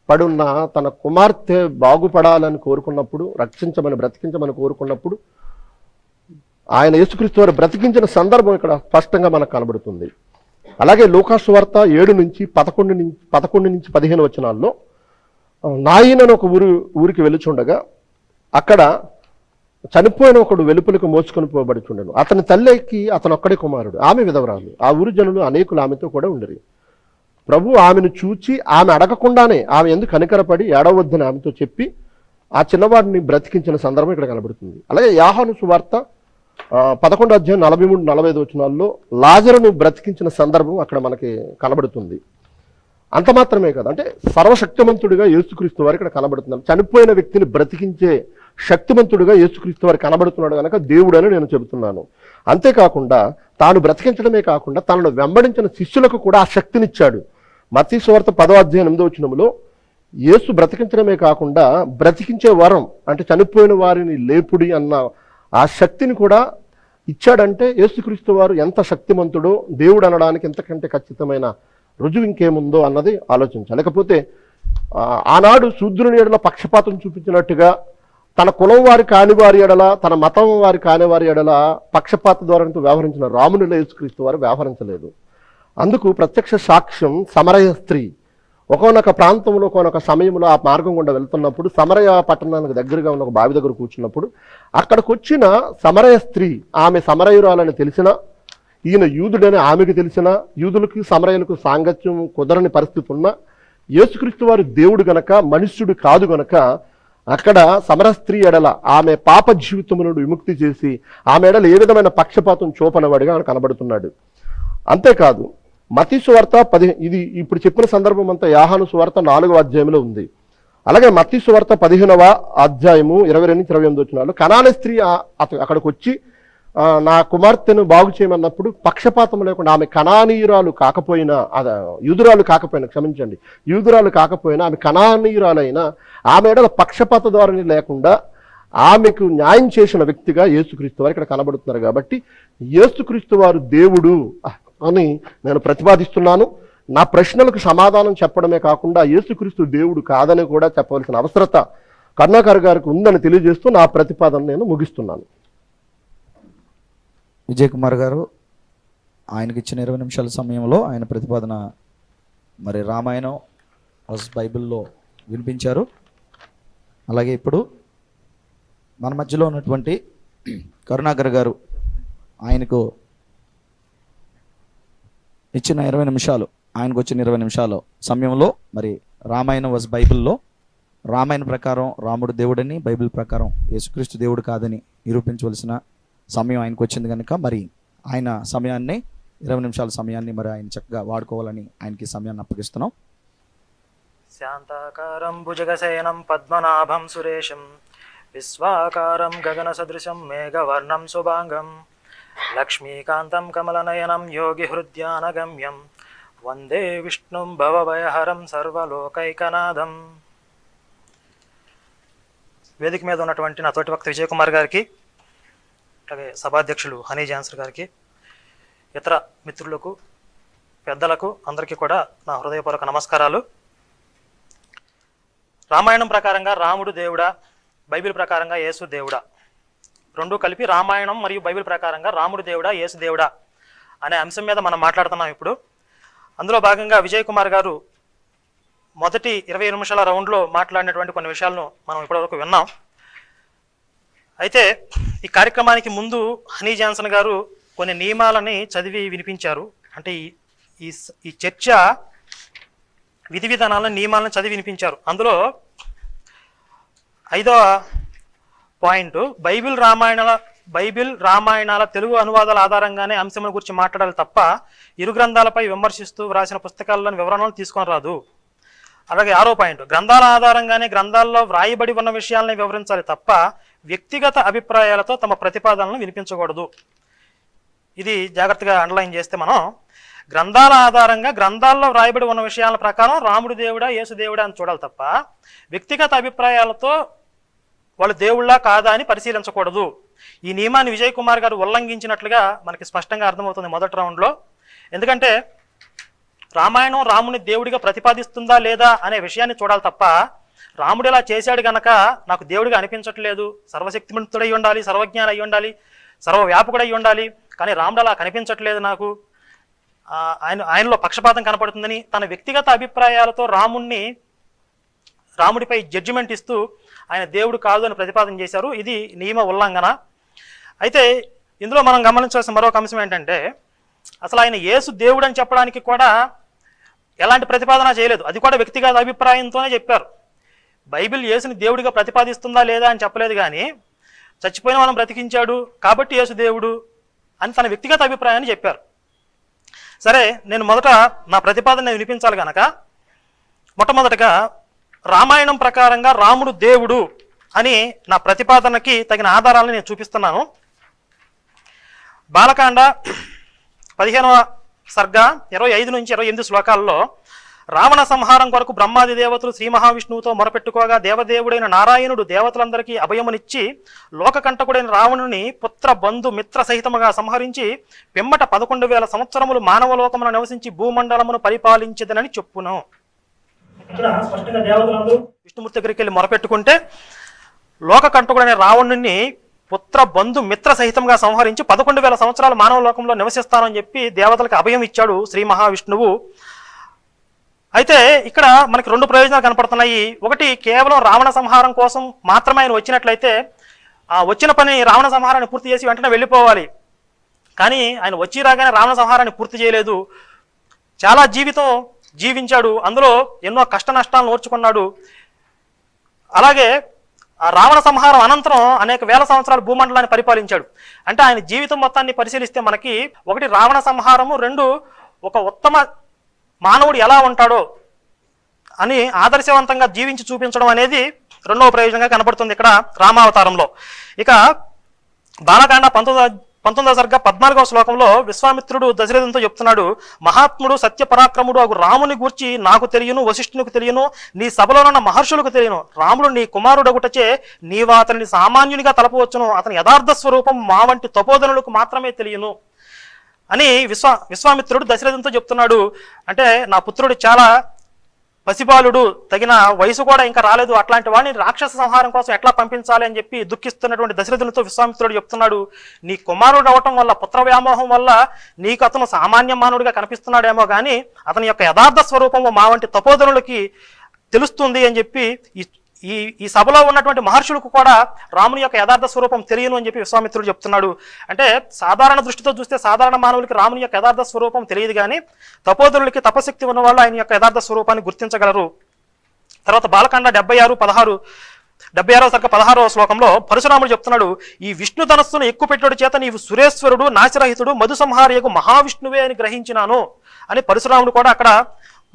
పడున్న తన కుమార్తె బాగుపడాలని కోరుకున్నప్పుడు, బ్రతికించమని కోరుకున్నప్పుడు ఆయన యేసుక్రీస్తు వారు బ్రతికించిన సందర్భం ఇక్కడ స్పష్టంగా మనకు కనబడుతుంది. అలాగే లూకాసు వార్త 11 నుంచి 15 వచనాల్లో నాయన ఒక ఊరికి వెలుచుండగా అక్కడ చనిపోయిన ఒకడు వెలుపలకు మోసుకొని పోబడుచుండెను. అతని తల్లికి అతను ఒక్కడే కుమారుడు, ఆమె విధవరాలు. ఆ ఊరి జనులు అనేకులు ఆమెతో కూడా ఉండరు. ప్రభు ఆమెను చూచి ఆమె అడగకుండానే ఆమె ఎందుకు కనికరపడి ఏడవద్దని ఆమెతో చెప్పి ఆ చిన్నవాడిని బ్రతికించిన సందర్భం ఇక్కడ కనబడుతుంది. అలాగే యోహాను సువార్త 11 అధ్యాయం 43-45 వచనాల్లో లాజరును బ్రతికించిన సందర్భం అక్కడ మనకి కనబడుతుంది. అంత మాత్రమే కాదు, అంటే సర్వశక్తిమంతుడిగా యేసుక్రీస్తు వారు ఇక్కడ కనబడుతున్నారు. చనిపోయిన వ్యక్తిని బ్రతికించే శక్తిమంతుడిగా యేసుక్రీస్తు వారు కనబడుతున్నాడు కనుక దేవుడు అని నేను చెబుతున్నాను. అంతేకాకుండా తాను బ్రతికించడమే కాకుండా తనను వెంబడించిన శిష్యులకు కూడా ఆ శక్తినిచ్చాడు. మత్తయి సువార్త 10వ అధ్యాయం 8వ వచనంలో యేసు బ్రతికించడమే కాకుండా బ్రతికించే వరం, అంటే చనిపోయిన వారిని లేపుడి అన్న ఆ శక్తిని కూడా ఇచ్చాడంటే యేసుక్రీస్తు వారు ఎంత శక్తిమంతుడో దేవుడు అనడానికి ఎంతకంటే ఖచ్చితమైన రుజువు ఇంకేముందో అన్నది ఆలోచించాలి. లేకపోతే ఆనాడు శూద్రుని ఎడల పక్షపాతం చూపించినట్టుగా తన కులం వారి కాని వారి ఎడల, తన మతం వారి కాని వారి ఎడల పక్షపాత ధోరణితో వ్యవహరించిన రామునిలో యేసుక్రీస్తు వారు వ్యవహరించలేదు. అందుకు ప్రత్యక్ష సాక్ష్యం సమరయ స్త్రీ. ఒకనొక ప్రాంతంలో ఒకనొక సమయంలో ఆ మార్గం గుండా వెళ్తున్నప్పుడు సమరయ పట్టణానికి దగ్గరగా ఉన్న ఒక బావి దగ్గర కూర్చున్నప్పుడు అక్కడికి వచ్చిన సమరయ స్త్రీ, ఆమె సమరయురాలని తెలిసిన, ఈయన యూదుడని ఆమెకు తెలిసిన, యూదులకు సమరయులకు సాంగత్యం కుదరని పరిస్థితి ఉన్న యేసుక్రీస్తు వారి దేవుడు గనక మనుష్యుడు కాదు గనక అక్కడ సమర స్త్రీ ఎడల ఆమె పాప జీవితం నుండి విముక్తి చేసి ఆమె ఎడల ఏ విధమైన పక్షపాతం చూపనవాడిగా అక్కడ కనబడుతున్నాడు. అంతేకాదు మత్తయి సువార్త ఇది ఇప్పుడు చెప్పిన సందర్భం అంతా యోహాను సువార్త 4వ అధ్యాయంలో ఉంది. అలాగే మత్తయి సువార్త 15వ అధ్యాయము 22-28 వచనాలు కనానీ స్త్రీ అక్కడికి వచ్చి నా కుమార్తెను బాగు చేయమన్నప్పుడు పక్షపాతం లేకుండా ఆమె కనానీయురాలు కాకపోయినా, యూదురాలు కాకపోయినా ఆమె కనానీయురాలైనా ఆమె ఎడల పక్షపాత ధోరణి లేకుండా ఆమెకు న్యాయం చేసిన వ్యక్తిగా యేసుక్రీస్తు వారు ఇక్కడ కనబడుతున్నారు. కాబట్టి యేసుక్రీస్తు వారు దేవుడు అని నేను ప్రతిపాదిస్తున్నాను. నా ప్రశ్నలకు సమాధానం చెప్పడమే కాకుండా యేసుక్రీస్తు దేవుడు కాదని కూడా చెప్పవలసిన అవసరత కరుణాకర్ గారికి ఉందని తెలియజేస్తూ నా ప్రతిపాదన నేను ముగిస్తున్నాను. విజయ్ కుమార్ గారు ఆయనకి ఇచ్చిన 20 నిమిషాల సమయంలో ఆయన ప్రతిపాదన మరి రామాయణం బైబిల్లో వినిపించారు. అలాగే ఇప్పుడు మన మధ్యలో ఉన్నటువంటి కరుణాకర్ గారు ఆయనకు ఇచ్చిన 20 నిమిషాలు, ఆయనకు వచ్చిన 20 నిమిషాలు సమయంలో మరి రామాయణం బైబిల్లో రామాయణ ప్రకారం రాముడు దేవుడని, బైబిల్ ప్రకారం యేసుక్రీస్తు దేవుడు కాదని నిరూపించవలసిన సమయం ఆయనకు వచ్చింది కనుక మరి ఆయన సమయాన్ని 20 నిమిషాల సమయాన్ని మరి ఆయన చక్కగా వాడుకోవాలని ఆయనకి సమయాన్ని అప్పగిస్తున్నాం. శాంతాకారం భుజగశయనం పద్మనాభం సురేశం విశ్వాకారం గగన సదృశం మేఘవర్ణం శుభాంగం లక్ష్మీకాంతం కమలనయనం యోగి హృద్యానగమ్యం వందే విష్ణుం భవభయహరం సర్వలోకైకనాథం. వేదిక మీద ఉన్నటువంటి నా తోటి వక్త విజయ్ కుమార్ గారికి, అలాగే సభాధ్యక్షులు హనీ జాన్సర్ గారికి, ఇతర మిత్రులకు, పెద్దలకు అందరికీ కూడా నా హృదయపూర్వక నమస్కారాలు. రామాయణం ప్రకారంగా రాముడు దేవుడా, బైబిల్ ప్రకారంగా యేసు దేవుడా, రెండు కలిపి రామాయణం మరియు బైబిల్ ప్రకారంగా రాముడు దేవుడా, యేసు దేవుడా అనే అంశం మీద మనం మాట్లాడుతున్నాం ఇప్పుడు. అందులో భాగంగా విజయ్ కుమార్ గారు మొదటి 20 నిమిషాల రౌండ్లో మాట్లాడినటువంటి కొన్ని విషయాలను మనం ఇప్పటివరకు విన్నాం. అయితే ఈ కార్యక్రమానికి ముందు హనీ జాన్సన్ గారు కొన్ని నియమాలని చదివి వినిపించారు. అంటే ఈ చర్చ విధి విధానాలను, నియమాలను చదివి వినిపించారు. అందులో 5వ పాయింట్ బైబిల్ రామాయణాల తెలుగు అనువాదాల ఆధారంగానే అంశముల గురించి మాట్లాడాలి తప్ప ఇరు గ్రంథాలపై విమర్శిస్తూ వ్రాసిన పుస్తకాల్లోని వివరణలు తీసుకొని రాదు. అలాగే 6వ పాయింట్, గ్రంథాల ఆధారంగానే గ్రంథాల్లో వ్రాయబడి ఉన్న విషయాలని వివరించాలి తప్ప వ్యక్తిగత అభిప్రాయాలతో తమ ప్రతిపాదనలను వినిపించకూడదు. ఇది జాగ్రత్తగా అండర్లైన్ చేస్తే మనం గ్రంథాల ఆధారంగా గ్రంథాల్లో వ్రాయబడి ఉన్న విషయాల ప్రకారం రాముడు దేవుడా, యేసు దేవుడా అని చూడాలి తప్ప వ్యక్తిగత అభిప్రాయాలతో వాళ్ళు దేవుళ్ళా కాదా అని పరిశీలించకూడదు. ఈ నియమాన్ని విజయ్ కుమార్ గారు ఉల్లంఘించినట్లుగా మనకి స్పష్టంగా అర్థమవుతుంది మొదటి రౌండ్లో. ఎందుకంటే రామాయణం రాముని దేవుడిగా ప్రతిపాదిస్తుందా లేదా అనే విషయాన్ని చూడాలి తప్ప రాముడు ఇలా చేశాడు గనక నాకు దేవుడిగా అనిపించట్లేదు, సర్వశక్తిమంతుడై ఉండాలి, సర్వజ్ఞానం అయి ఉండాలి, సర్వవ్యాపకుడై ఉండాలి, కానీ రాముడు అలా కనిపించట్లేదు నాకు, ఆయనలో పక్షపాతం కనపడుతుందని తన వ్యక్తిగత అభిప్రాయాలతో రాముడిపై జడ్జిమెంట్ ఇస్తూ ఆయన దేవుడు కాదు అని ప్రతిపాదన చేశారు. ఇది నియమ ఉల్లంఘన. అయితే ఇందులో మనం గమనించాల్సిన మరొక అంశం ఏంటంటే, అసలు ఆయన యేసు దేవుడు అని చెప్పడానికి కూడా ఎలాంటి ప్రతిపాదన చేయలేదు. అది కూడా వ్యక్తిగత అభిప్రాయంతోనే చెప్పారు. బైబిల్ యేసుని దేవుడిగా ప్రతిపాదిస్తుందా లేదా అని చెప్పలేదు, కానీ చచ్చిపోయిన వాళ్ళని బ్రతికించాడు కాబట్టి యేసు దేవుడు అని తన వ్యక్తిగత అభిప్రాయాన్ని చెప్పారు. సరే, నేను మొదట నా ప్రతిపాదన వినిపించాలి కనుక మొట్టమొదటిగా రామాయణం ప్రకారంగా రాముడు దేవుడు అని నా ప్రతిపాదనకి తగిన ఆధారాలను నేను చూపిస్తున్నాను. బాలకాండ 15వ సర్గ 25 నుంచి 28 శ్లోకాల్లో రావణ సంహారం కొరకు బ్రహ్మాది దేవతలు శ్రీ మహావిష్ణువుతో మొరపెట్టుకోగా దేవదేవుడైన నారాయణుడు దేవతలందరికీ అభయమునిచ్చి లోకకంటకుడైన రావణుని పుత్ర బంధు మిత్ర సహితముగా సంహరించి పిమ్మట 11,000 సంవత్సరములు మానవలోకమును నివసించి భూమండలమును పరిపాలించదనని చెప్పును. ఇక్కడ స్పష్టంగా దేవతలందరూ విష్ణుమూర్తి దగ్గరికి వెళ్ళి మొరపెట్టుకుంటే లోకకంటకుడైన రావణుని పుత్ర బంధు మిత్ర సహితంగా సంహరించి 11,000 సంవత్సరాలు మానవ లోకంలో నివసిస్తానని చెప్పి దేవతలకు అభయం ఇచ్చాడు శ్రీ మహావిష్ణువు. అయితే ఇక్కడ మనకి 2 ప్రయోజనాలు కనపడుతున్నాయి. ఒకటి, కేవలం రావణ సంహారం కోసం మాత్రమే ఆయన వచ్చినట్లయితే ఆ వచ్చిన పని రావణ సంహారాన్ని పూర్తి చేసి వెంటనే వెళ్ళిపోవాలి. కానీ ఆయన వచ్చి రాగానే రావణ సంహారాన్ని పూర్తి చేయలేదు. చాలా జీవితం జీవించాడు, అందులో ఎన్నో కష్ట నష్టాలను ఓర్చుకున్నాడు. అలాగే ఆ రావణ సంహారం అనంతరం అనేక వేల సంవత్సరాలు భూమండలాన్ని పరిపాలించాడు. అంటే ఆయన జీవితం మొత్తాన్ని పరిశీలిస్తే మనకి ఒకటి రావణ సంహారము, 2 ఒక ఉత్తమ మానవుడు ఎలా ఉంటాడో అని ఆదర్శవంతంగా జీవించి చూపించడం అనేది 2వ ప్రయోజనంగా కనబడుతుంది ఇక్కడ రామావతారంలో. ఇక బాలకాండ 19వ సర్గ 14వ శ్లోకంలో విశ్వామిత్రుడు దశరథునితో చెప్తున్నాడు, మహాత్ముడు సత్యపరాక్రముడు అగు రాముని గూర్చి నాకు తెలియను, వశిష్ఠునికి తెలియను, నీ సభలోనున్న మహర్షులకు తెలియను. రాముడు నీ కుమారుడగుటచే నీవు అతనిని సామాన్యునిగా తలపవచ్చును, అతని యథార్థ స్వరూపం మా వంటి తపోధనులకు మాత్రమే తెలియను అని విశ్వామిత్రుడు దశరథునితో చెప్తున్నాడు. అంటే నా పుత్రుడు చాలా పసిబాలుడు, తగిన వయసు కూడా ఇంకా రాలేదు, అట్లాంటి వాడిని రాక్షస సంహారం కోసం ఎట్లా పంపించాలి అని చెప్పి దుఃఖిస్తున్నటువంటి దశరథునితో విశ్వామిత్రుడు చెప్తున్నాడు, నీ కుమారుడు అవటం వల్ల, పుత్ర వ్యామోహం వల్ల నీకు అతను సామాన్య మానవుడిగా కనిపిస్తున్నాడేమో కానీ అతని యొక్క యథార్థ స్వరూపము మా వంటి తపోధనులకి తెలుస్తుంది అని చెప్పి ఈ సభలో ఉన్నటువంటి మహర్షులకు కూడా రాముని యొక్క యథార్థ స్వరూపం తెలియను అని చెప్పి విశ్వామిత్రుడు చెప్తున్నాడు. అంటే సాధారణ దృష్టితో చూస్తే సాధారణ మానవులకి రాముని యొక్క యథార్థ స్వరూపం తెలియదు, కానీ తపోధనులకి తపశక్తి ఉన్న వాళ్ళు ఆయన యొక్క యథార్థ స్వరూపాన్ని గుర్తించగలరు. తర్వాత బాలకాండ 76వ సర్గ 16వ శ్లోకంలో పరశురాముడు చెప్తున్నాడు, ఈ విష్ణు ధనస్సును ఎక్కుపెట్టుడు చేత నీవు సురేశ్వరుడు, నాశరహితుడు, మధుసంహారియకు మహావిష్ణువే అని గ్రహించినాను అని పరశురాముడు కూడా అక్కడ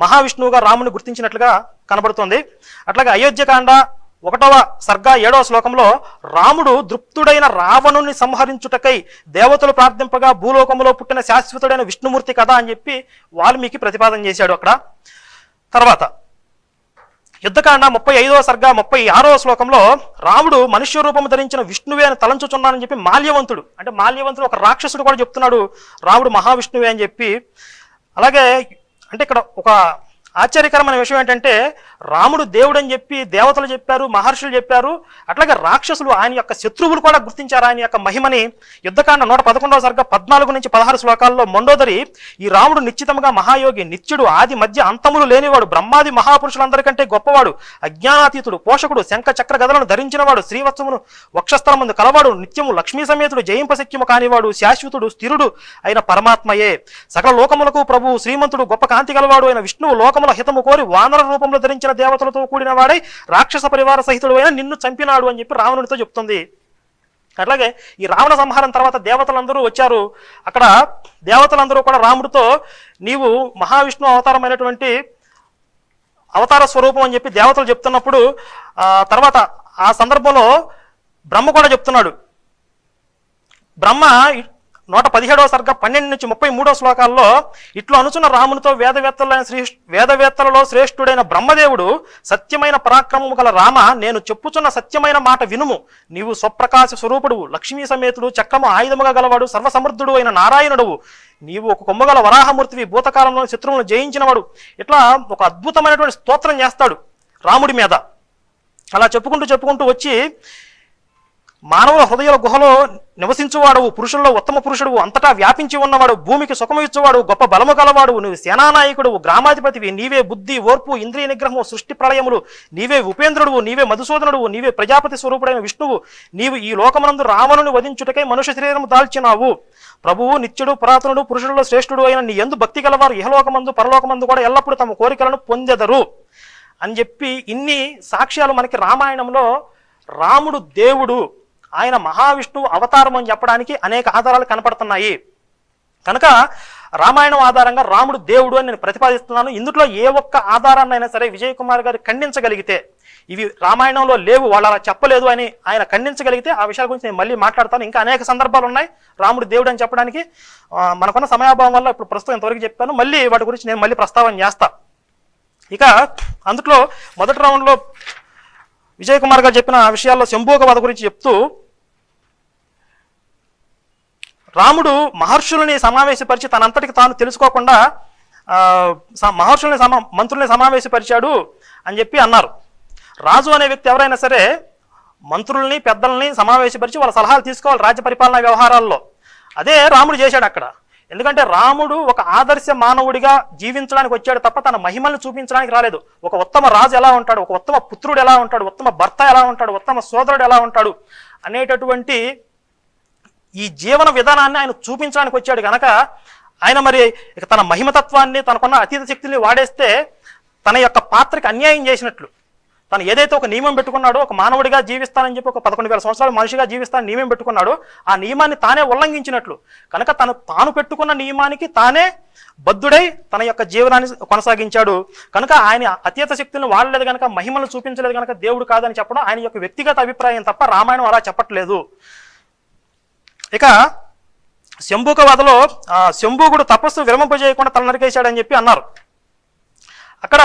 మహావిష్ణువుగా రాముని గుర్తించినట్లుగా కనబడుతుంది. అట్లాగే అయోధ్యకాండ 1వ సర్గ 7వ శ్లోకంలో రాముడు దృప్తుడైన రావణుని సంహరించుటకై దేవతలు ప్రార్థింపగా భూలోకములో పుట్టిన శాశ్వతుడైన విష్ణుమూర్తి కదా అని చెప్పి వాల్మీకి ప్రతిపాదన చేశాడు అక్కడ. తర్వాత యుద్ధకాండ 35వ సర్గ 36వ శ్లోకంలో రాముడు మనుష్య రూపము ధరించిన విష్ణువే అని తలంచుచున్నానని చెప్పి మాల్యవంతుడు ఒక రాక్షసుడు కూడా చెప్తున్నాడు రాముడు మహావిష్ణువే అని చెప్పి. అలాగే అంటే ఇక్కడ ఒక ఆశ్చర్యకరమైన విషయం ఏంటంటే రాముడు దేవుడు అని చెప్పి దేవతలు చెప్పారు, మహర్షులు చెప్పారు, అట్లాగే రాక్షసులు ఆయన యొక్క శత్రువులు కూడా గుర్తించారు ఆయన యొక్క మహిమని. యుద్ధకాండ 111వ సర్గ 14 నుంచి 16 శ్లోకాల్లో మండోదరి ఈ రాముడు నిశ్చితంగా మహాయోగి, నిత్యుడు, ఆది మధ్య అంతములు లేనివాడు, బ్రహ్మాది మహాపురుషులందరికంటే గొప్పవాడు, అజ్ఞానాతీతుడు, పోషకుడు, శంఖ చక్ర గదలను ధరించినవాడు, శ్రీవత్సమును వక్షస్థలం ముందు కలవాడు, నిత్యము లక్ష్మీ సమేతుడు, జయింపశక్యము కానివాడు, శాశ్వతుడు, స్థిరుడు అయిన పరమాత్మయే, సకల లోకములకు ప్రభువు, శ్రీమంతుడు, గొప్ప కాంతి గలవాడు అయిన విష్ణువు లోకముల హితము కోరి వానర రూపంలో ధరించిన దేవతలతో కూడిన వాడై రాక్షస పరివార సహితుడు అయిన నిన్ను చంపినాడు అని చెప్పి రావణునితో చెప్తుంది. అట్లాగే ఈ రావణ సంహారం తర్వాత దేవతలందరూ వచ్చారు. అక్కడ దేవతలందరూ కూడా రాముడితో నీవు మహావిష్ణు అవతారమైనటువంటి అవతార స్వరూపం అని చెప్పి దేవతలు చెప్తున్నప్పుడు తర్వాత ఆ సందర్భంలో బ్రహ్మ కూడా చెప్తున్నాడు. బ్రహ్మ 117వ సర్గ 12 నుంచి 33వ శ్లోకాల్లో ఇట్లు అనుచున్న రామునితో వేదవేత్తలలో శ్రేష్ఠుడైన బ్రహ్మదేవుడు, సత్యమైన పరాక్రమము గల రామ, నేను చెప్పుచున్న సత్యమైన మాట వినుము. నీవు స్వప్రకాశ స్వరూపుడు, లక్ష్మీ సమేతుడు, చక్రము ఆయుధముగా గలవాడు, సర్వసమర్థుడు అయిన నారాయణుడవు, నీవు ఒక కొమ్మగల వరాహమూర్తివి, భూతకాలంలో శత్రువులను జయించినవాడు. ఇట్లా ఒక అద్భుతమైనటువంటి స్తోత్రం చేస్తాడు రాముడి మీద. అలా చెప్పుకుంటూ వచ్చి మానవుల హృదయాల గుహలో నివసించువాడు, పురుషుల్లో ఉత్తమ పురుషుడు, అంతటా వ్యాపించి ఉన్నవాడు, భూమికి సుఖము ఇచ్చువాడు, గొప్ప బలము గలవాడు, నువ్వు సేనానాయకుడు, గ్రామాధిపతివి, నీవే బుద్ధి, ఓర్పు, ఇంద్రియ నిగ్రహము, సృష్టి ప్రళయములు, నీవే ఉపేంద్రుడువు, నీవే మధుసూదనుడువు, నీవే ప్రజాపతి స్వరూపుడైన విష్ణువు, నీవు ఈ లోకమునందు రావణుని వధించుటకై మనుష్య శరీరము దాల్చినావు. ప్రభువు నిత్యుడు, పురాతనుడు, పురుషులలో శ్రేష్ఠుడు అయిన నీ యందు భక్తి గలవారు ఇహలోకమందు పరలోకమందు కూడా ఎల్లప్పుడూ తమ కోరికలను పొందెదరు అని చెప్పి ఇన్ని సాక్ష్యాలు మనకి రామాయణంలో రాముడు దేవుడు, ఆయన మహావిష్ణువు అవతారం అని చెప్పడానికి అనేక ఆధారాలు కనపడుతున్నాయి. కనుక రామాయణం ఆధారంగా రాముడు దేవుడు అని నేను ప్రతిపాదిస్తున్నాను. ఇందులో ఏ ఒక్క ఆధారాన్నైనా సరే విజయ్ కుమార్ గారు ఖండించగలిగితే, ఇవి రామాయణంలో లేవు, వాళ్ళు అలా చెప్పలేదు అని ఆయన ఖండించగలిగితే ఆ విషయాల గురించి నేను మళ్ళీ మాట్లాడతాను. ఇంకా అనేక సందర్భాలు ఉన్నాయి రాముడు దేవుడు అని చెప్పడానికి. మనకున్న సమయాభావం వల్ల ఇప్పుడు ప్రస్తుతం ఇంతవరకు చెప్పాను. మళ్ళీ వాటి గురించి నేను మళ్ళీ ప్రస్తావన చేస్తా. ఇక అందులో మొదటి రౌండ్లో విజయ్ కుమార్ గారు చెప్పిన విషయాల్లో శంభూక వధ గురించి చెప్తూ, రాముడు మహర్షులని సమావేశపరిచి తనంతటికి తాను తెలుసుకోకుండా మహర్షుల్ని మంత్రుల్ని సమావేశపరిచాడు అని చెప్పి అన్నారు. రాజు అనే వ్యక్తి ఎవరైనా సరే మంత్రుల్ని పెద్దల్ని సమావేశపరిచి వాళ్ళ సలహాలు తీసుకోవాలి రాజ్య పరిపాలనా వ్యవహారాల్లో. అదే రాముడు చేశాడు అక్కడ. ఎందుకంటే రాముడు ఒక ఆదర్శ మానవుడిగా జీవించడానికి వచ్చాడు తప్ప తన మహిమల్ని చూపించడానికి రాలేదు. ఒక ఉత్తమ రాజు ఎలా ఉంటాడు, ఒక ఉత్తమ పుత్రుడు ఎలా ఉంటాడు, ఉత్తమ భర్త ఎలా ఉంటాడు, ఉత్తమ సోదరుడు ఎలా ఉంటాడు అనేటటువంటి ఈ జీవన విధానాన్ని ఆయన చూపించడానికి వచ్చాడు. కనుక ఆయన మరి ఇక తన మహిమతత్వాన్ని, తనకున్న అతీత శక్తిని వాడేస్తే తన యొక్క పాత్రకి అన్యాయం చేసినట్లు. తను ఏదైతే ఒక నియమం పెట్టుకున్నాడో, ఒక మానవుడిగా జీవిస్తానని చెప్పి ఒక 11,000 సంవత్సరాలు మనిషిగా జీవిస్తానని నియమం పెట్టుకున్నాడు, ఆ నియమాన్ని తానే ఉల్లంఘించినట్లు. కనుక తాను పెట్టుకున్న నియమానికి తానే బద్ధుడై తన యొక్క జీవనాన్ని కొనసాగించాడు. కనుక ఆయన అతీత శక్తులను వాడలేదు కనుక, మహిమను చూపించలేదు కనుక దేవుడు కాదని చెప్పడం ఆయన యొక్క వ్యక్తిగత అభిప్రాయం తప్ప రామాయణం అలా చెప్పట్లేదు. ఇక శంభూక వధలో శంభూకుడు తపస్సు విరమింపజేయకుండా తల నరికేశాడని చెప్పి అన్నారు. అక్కడ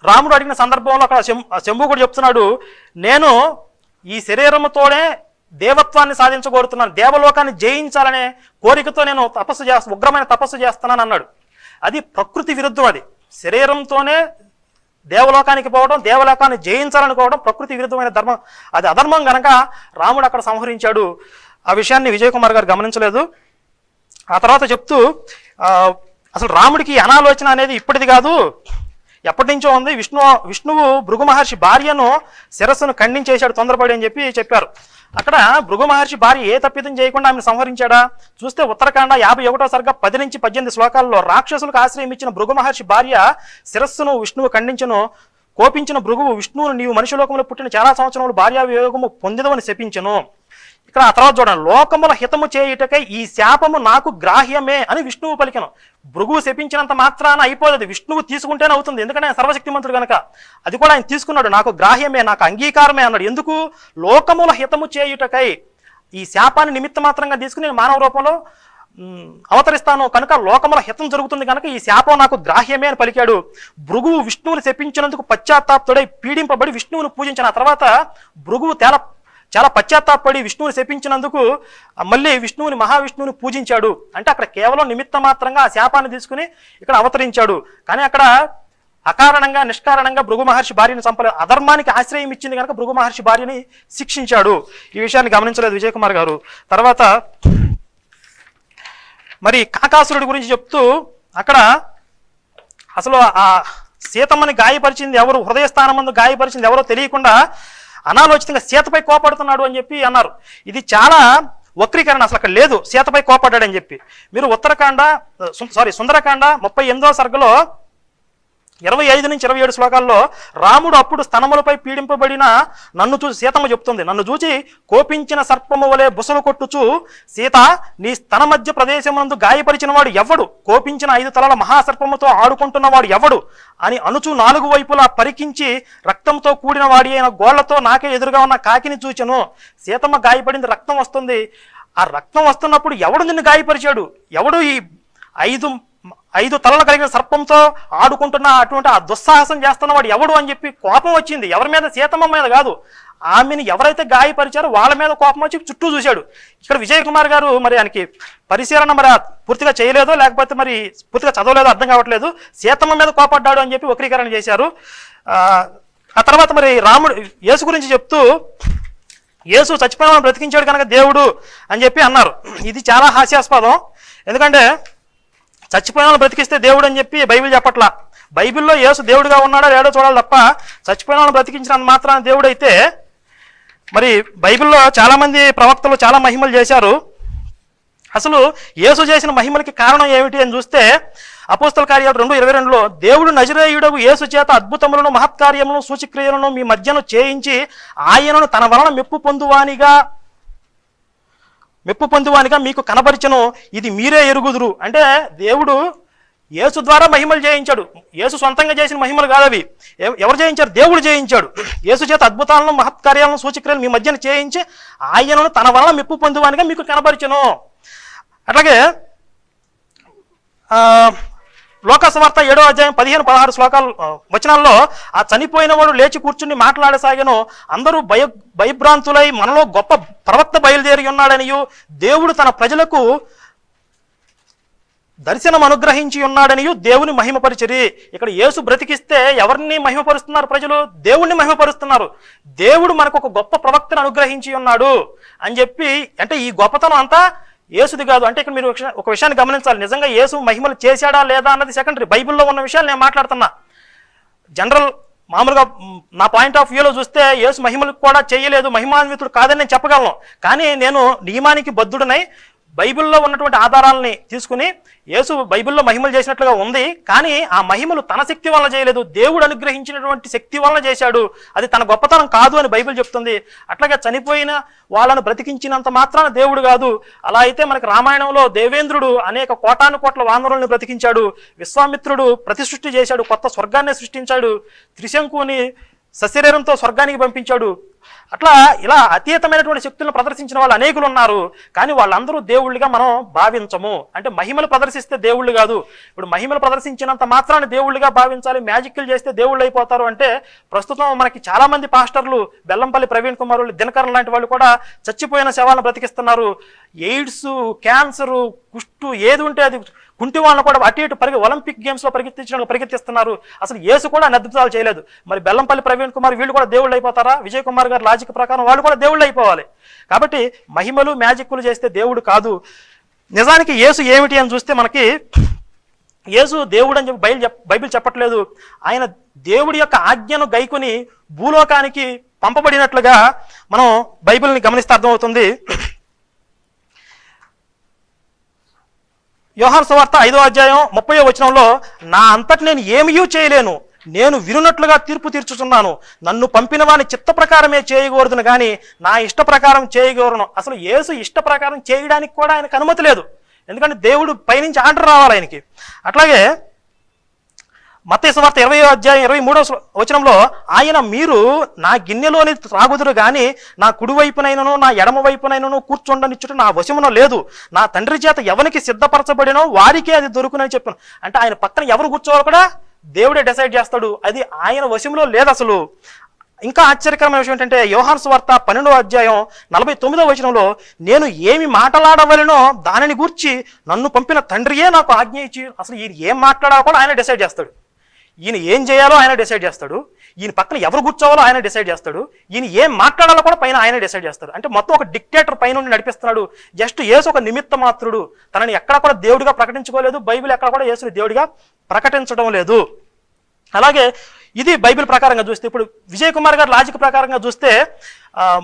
రాముడు అడిగిన సందర్భంలో అక్కడ శంభూకుడు చెప్తున్నాడు, నేను ఈ శరీరంతోనే దేవత్వాన్ని సాధించగోరుతున్నాను, దేవలోకాన్ని జయించాలనే కోరికతో నేను ఉగ్రమైన తపస్సు చేస్తున్నాను అన్నాడు. అది ప్రకృతి విరుద్ధం. అది శరీరంతోనే దేవలోకానికి పోవడం, దేవలోకాన్ని జయించాలనుకోవడం ప్రకృతి విరుద్ధమైన ధర్మం. అది అధర్మం గనక రాముడు అక్కడ సంహరించాడు. ఆ విషయాన్ని విజయ్ కుమార్ గారు గమనించలేదు. ఆ తర్వాత చెప్తూ, అసలు రాముడికి అనాలోచన అనేది ఇప్పటిది కాదు, ఎప్పటి నుంచో ఉంది. విష్ణువు భృగు మహర్షి భార్యను శిరస్సును ఖండించేశాడు తొందరపడి అని చెప్పారు. అక్కడ భృగు మహర్షి భార్య ఏ తప్పిదం చేయకుండా ఆమెను సంహరించాడా చూస్తే ఉత్తరాఖండ 51వ సర్గ 10 నుంచి 18 శ్లోకాల్లో రాక్షసులకు ఆశ్రయం ఇచ్చిన భృగు మహర్షి భార్య శిరస్సును విష్ణువు ఖండించను. కోపించిన భృగువు విష్ణువును నీవు మనుషులోకంలో పుట్టిన చాలా సంవత్సరములు భార్యా వియోగము పొందిదవని శపించెను. ఇక్కడ ఆ తర్వాత చూడండి, లోకముల హితము చేయుటకై ఈ శాపము నాకు గ్రాహ్యమే అని విష్ణువు పలికెను. భృగువు శపించినంత మాత్రాన అయిపోతుంది, విష్ణువు తీసుకుంటేనే అవుతుంది. ఎందుకంటే ఆయన సర్వశక్తిమంతుడు కనుక అది కూడా ఆయన తీసుకున్నాడు. నాకు గ్రాహ్యమే, నాకు అంగీకారమే అన్నాడు. ఎందుకు? లోకముల హితము చేయుటకై ఈ శాపాన్ని నిమిత్త మాత్రంగా తీసుకుని నేను మానవ రూపంలో అవతరిస్తాను కనుక లోకముల హితం జరుగుతుంది కనుక ఈ శాపం నాకు గ్రాహ్యమే అని పలికాడు. భృగువు విష్ణువుని శపించినందుకు పశ్చాత్తాపుడై పీడింపబడి విష్ణువుని పూజించిన తర్వాత భృగువు చాలా పశ్చాత్తాపడి విష్ణువుని శపించినందుకు మళ్ళీ మహావిష్ణువుని పూజించాడు. అంటే అక్కడ కేవలం నిమిత్త మాత్రంగా ఆ శాపాన్ని తీసుకుని ఇక్కడ అవతరించాడు. కానీ అక్కడ అకారణంగా నిష్కారణంగా భృగు మహర్షి భార్యని చంపలేదు. అధర్మానికి ఆశ్రయం ఇచ్చింది కనుక భృగు మహర్షి భార్యని శిక్షించాడు. ఈ విషయాన్ని గమనించలేదు విజయ్ కుమార్ గారు. తర్వాత మరి కాకాసురుడి గురించి చెప్తూ, అక్కడ అసలు ఆ సీతమ్మని గాయపరిచింది ఎవరు, హృదయస్థానం ముందు గాయపరిచింది ఎవరో తెలియకుండా అనాలోచితంగా సీతపై కోపడుతున్నాడు అని చెప్పి అన్నారు. ఇది చాలా వక్రీకరణ, అసలు అక్కడ లేదు సీతపై కోపడ్డాడని చెప్పి. మీరు సుందరకాండ 38వ సర్గలో 25 నుంచి 27 శ్లోకాల్లో రాముడు అప్పుడు స్తనములపై పీడింపబడిన నన్ను చూసి సీతమ్మ చెప్తుంది, నన్ను చూచి కోపించిన సర్పము వలె బుసలు కొట్టుచు, సీత నీ స్తన మధ్య ప్రదేశమునందు గాయపరిచిన వాడు ఎవడు, కోపించిన 5 తలల మహాసర్పముతో ఆడుకుంటున్నవాడు ఎవడు అని అనుచు 4 వైపులా పరికించి రక్తంతో కూడిన వాడి అయిన గోళ్లతో నాకే ఎదురుగా ఉన్న కాకిని చూచెను. సీతమ్మ గాయపడింది, రక్తం వస్తుంది. ఆ రక్తం వస్తున్నప్పుడు ఎవడు నిన్ను గాయపరిచాడు, ఎవడు ఈ 5 తలలు కలిగిన సర్పంతో ఆడుకుంటున్న అటువంటి ఆ దుస్సాహసం చేస్తున్నవాడు ఎవడు అని చెప్పి కోపం వచ్చింది. ఎవరి మీద? సీతమ్మ మీద కాదు, ఆమెను ఎవరైతే గాయపరిచారో వాళ్ళ మీద కోపం వచ్చి చుట్టూ చూశాడు. ఇక్కడ విజయ్ కుమార్ గారు మరి ఆయనకి పరిశీలన మరి పూర్తిగా చేయలేదో లేకపోతే మరి పూర్తిగా చదవలేదో అర్థం కావట్లేదు. సీతమ్మ మీద కోపడ్డాడు అని చెప్పి వక్రీకరణ చేశారు. ఆ తర్వాత మరి యేసు గురించి చెప్తూ యేసు చచ్చిపోయిన వాళ్ళని బ్రతికించాడు కనుక దేవుడు అని చెప్పి అన్నారు. ఇది చాలా హాస్యాస్పదం. ఎందుకంటే చచ్చిపోయిన వాళ్ళని బ్రతికిస్తే దేవుడు అని చెప్పి బైబిల్ చెప్పట్లా. బైబిల్లో యేసు దేవుడిగా ఉన్నాడో లేడో చూడాలి తప్ప చచ్చిపోయిన వాళ్ళని బ్రతికించినంత మాత్రాన దేవుడు అయితే, మరి బైబిల్లో చాలామంది ప్రవక్తలు చాలా మహిమలు చేశారు. అసలు యేసు చేసిన మహిమలకి కారణం ఏమిటి అని చూస్తే అపోస్తల కార్యాలు 2:22లో దేవుడు నజరేయుడగు యేసు చేత అద్భుతములను మహత్కార్యములను సూచక్రియలను మీ మధ్యను చేయించి ఆయనను తన వలన మెప్పు పొందువానిగా మీకు కనబరిచను, ఇది మీరే ఎరుగుదురు. అంటే దేవుడు యేసు ద్వారా మహిమలు చేయించాడు. యేసు సొంతంగా చేసిన మహిమలు కాదు అవి. ఎవరు చేయించారు? దేవుడు చేయించాడు. యేసు చేత అద్భుతాలను మహత్కార్యాలను సూచక్రియలను మీ మధ్యన చేయించి ఆయనను తన వలన మెప్పు పొందువానిగా మీకు కనబరిచను. అట్లాగే లోకాసువార్త 7:15-16 వచనాల్లో ఆ చనిపోయిన వాడు లేచి కూర్చుని మాట్లాడసాగాను. అందరూ భయభ్రాంతులై మనలో గొప్ప ప్రవక్త బయలుదేరి ఉన్నాడనియు దేవుడు తన ప్రజలకు దర్శనం అనుగ్రహించి ఉన్నాడనియు దేవుని మహిమపరిచిరి. ఇక్కడ యేసు బ్రతికిస్తే ఎవరిని మహిమపరుస్తున్నారు? ప్రజలు దేవుణ్ణి మహిమపరుస్తున్నారు. దేవుడు మనకు ఒక గొప్ప ప్రవక్తను అనుగ్రహించి ఉన్నాడు అని చెప్పి, అంటే ఈ గొప్పతనం అంతా యేసుది కాదు. అంటే ఇక్కడ మీరు ఒక విషయాన్ని గమనించాలి. నిజంగా యేసు మహిమలు చేశాడా లేదా అన్నది సెకండరీ. బైబిల్లో ఉన్న విషయాలు నేను మాట్లాడుతున్నా. జనరల్ మామూలుగా నా పాయింట్ ఆఫ్ వ్యూలో చూస్తే యేసు మహిమలు కూడా చేయలేదు, మహిమాన్వితుడు కాదని నేను చెప్పగలను. కానీ నేను నియమానికి బద్ధుడనై బైబిల్లో ఉన్నటువంటి ఆధారాలని తీసుకుని యేసు బైబిల్లో మహిమలు చేసినట్లుగా ఉంది, కానీ ఆ మహిమలు తన శక్తి వల్ల చేయలేదు, దేవుడు అనుగ్రహించినటువంటి శక్తి వల్ల చేశాడు. అది తన గొప్పతనం కాదు అని బైబిల్ చెప్తుంది. అట్లాగే చనిపోయిన వాళ్ళను బ్రతికించినంత మాత్రాన దేవుడు కాదు. అలా అయితే మనకి రామాయణంలో దేవేంద్రుడు అనేక కోటాను కోట్ల వానరుల్ని బ్రతికించాడు. విశ్వామిత్రుడు ప్రతిసృష్టి చేశాడు, కొత్త స్వర్గాన్ని సృష్టించాడు. త్రిశంకుని సశరీరంతో స్వర్గానికి పంపించాడు. అట్లా ఇలా అతీతమైనటువంటి శక్తులను ప్రదర్శించిన వాళ్ళు అనేకులు ఉన్నారు. కానీ వాళ్ళందరూ దేవుళ్ళుగా మనం భావించము. అంటే మహిమలు ప్రదర్శిస్తే దేవుళ్ళు కాదు. ఇప్పుడు మహిమలు ప్రదర్శించినంత మాత్రాన్ని దేవుళ్ళుగా భావించాలి, మ్యాజిక్లు చేస్తే దేవుళ్ళు అయిపోతారు అంటే ప్రస్తుతం మనకి చాలా మంది పాస్టర్లు, బెల్లంపల్లి ప్రవీణ్ కుమార్, దినకరన్ లాంటి వాళ్ళు కూడా చచ్చిపోయిన శవాలను బ్రతికిస్తున్నారు. ఎయిడ్స్, క్యాన్సరు, కుష్టు ఏది ఉంటే అది కుంటి వాళ్ళని కూడా అటు ఇటు ఒలింపిక్ గేమ్స్లో పరిగెత్తిస్తున్నారు. అసలు యేసు కూడా అద్భుతాలు చేయలేదు. మరి బెల్లంపల్లి ప్రవీణ్ కుమార్ వీళ్ళు కూడా దేవుళ్ళు అయిపోతారా? విజయ్ కుమార్ గారి లాజిక్ ప్రకారం వాళ్ళు కూడా దేవుళ్ళు అయిపోవాలి. కాబట్టి మహిమలు మ్యాజిక్లు చేస్తే దేవుడు కాదు. నిజానికి యేసు ఏమిటి అని చూస్తే మనకి యేసు దేవుడు అని చెప్పి బైబిల్ చెప్పట్లేదు. ఆయన దేవుడి యొక్క ఆజ్ఞను గైకొని భూలోకానికి పంపబడినట్లుగా మనం బైబిల్ని గమనిస్తే అర్థమవుతుంది. యోహాను సువార్త 5:30 నా అంతటి నేను ఏమీ చేయలేను, నేను వినున్నట్లుగా తీర్పు తీర్చుచున్నాను, నన్ను పంపిన వాని చిత్త ప్రకారమే చేయకూడదును కానీ నా ఇష్ట ప్రకారం చేయకూడను. అసలు యేసు ఇష్ట ప్రకారం చేయడానికి కూడా ఆయనకు అనుమతి లేదు. ఎందుకంటే దేవుడు పైనుంచి ఆర్డర్ రావాలి ఆయనకి. అట్లాగే మత్తయి సువార్త 20:23 ఆయన మీరు నా గిన్నెలోని త్రాగుదురు గాని నా కుడివైపునైనను నా ఎడమ వైపునైనను కూర్చుండనిచ్చుట నా వశమున లేదు, నా తండ్రి చేత ఎవరికి సిద్ధపరచబడినో వారికే అది దొరుకునని చెప్పాను. అంటే ఆయన పక్కన ఎవరు కూర్చోవాలో కూడా దేవుడే డిసైడ్ చేస్తాడు. అది ఆయన వశంలో లేదు అసలు. ఇంకా ఆశ్చర్యకరమైన విషయం ఏంటంటే యోహాను సువార్త 12:49 నేను ఏమి మాట్లాడవలనో దానిని గూర్చి నన్ను పంపిన తండ్రియే నాకు ఆజ్ఞ ఇచ్చి. అసలు ఈయన ఏం మాట్లాడాలో కూడా ఆయన డిసైడ్ చేస్తాడు. ఈయన ఏం చేయాలో ఆయన డిసైడ్ చేస్తాడు. ఈయన పక్కన ఎవరు కూర్చోవాలో ఆయన డిసైడ్ చేస్తాడు. ఈయన ఏం మాట్లాడాలో కూడా పైన ఆయన డిసైడ్ చేస్తాడు. అంటే మొత్తం ఒక డిక్టేటర్ పైన నడిపిస్తున్నాడు. జస్ట్ యేసు ఒక నిమిత్త మాత్రుడు. తనని ఎక్కడ కూడా దేవుడిగా ప్రకటించుకోలేదు. బైబిల్ ఎక్కడ కూడా యేసుని దేవుడిగా ప్రకటించడం లేదు. అలాగే ఇది బైబిల్ ప్రకారంగా చూస్తే, ఇప్పుడు విజయ్ కుమార్ గారి లాజిక్ ప్రకారంగా చూస్తే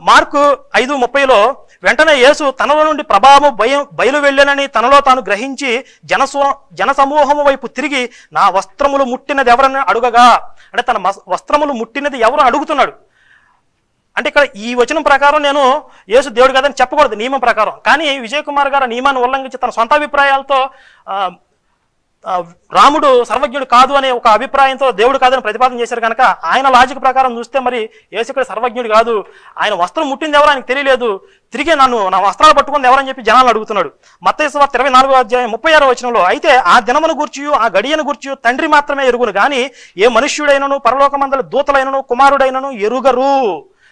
మార్కు 5:30 వెంటనే యేసు తనలో నుండి ప్రభావం బయలు వెళ్ళానని తనలో తాను గ్రహించి జనసమూహము వైపు తిరిగి నా వస్త్రములు ముట్టినది ఎవరని అడుగగా, అంటే తన వస్త్రములు ముట్టినది ఎవరు అడుగుతున్నాడు. అంటే ఇక్కడ ఈ వచనం ప్రకారం నేను యేసు దేవుడు కాదని చెప్పకూడదు నియమం ప్రకారం. కానీ విజయ్ కుమార్ గారు నియమాన్ని ఉల్లంఘించి తన సొంత అభిప్రాయాలతో రాముడు సర్వజ్ఞుడు కాదు అనే ఒక అభిప్రాయంతో దేవుడు కాదని ప్రతిపాదన చేశారు కనుక ఆయన లాజిక్ ప్రకారం చూస్తే మరి యేసు ఇక్కడ సర్వజ్ఞుడు కాదు. ఆయన వస్త్రం ముట్టింది ఎవరో ఆయనకు తెలియలేదు. తిరిగి నా వస్త్రాలు పట్టుకుంది ఎవరని చెప్పి జనాలు అడుగుతున్నాడు. మత్తయి సువార్త 24:36 అయితే ఆ దినమును గూర్చియు ఆ గడియను గూర్చియు తండ్రి మాత్రమే ఎరుగును గాని ఏ మనుష్యుడైనను పరలోకమందలి దూతలైనను కుమారుడైనను ఎరుగరు.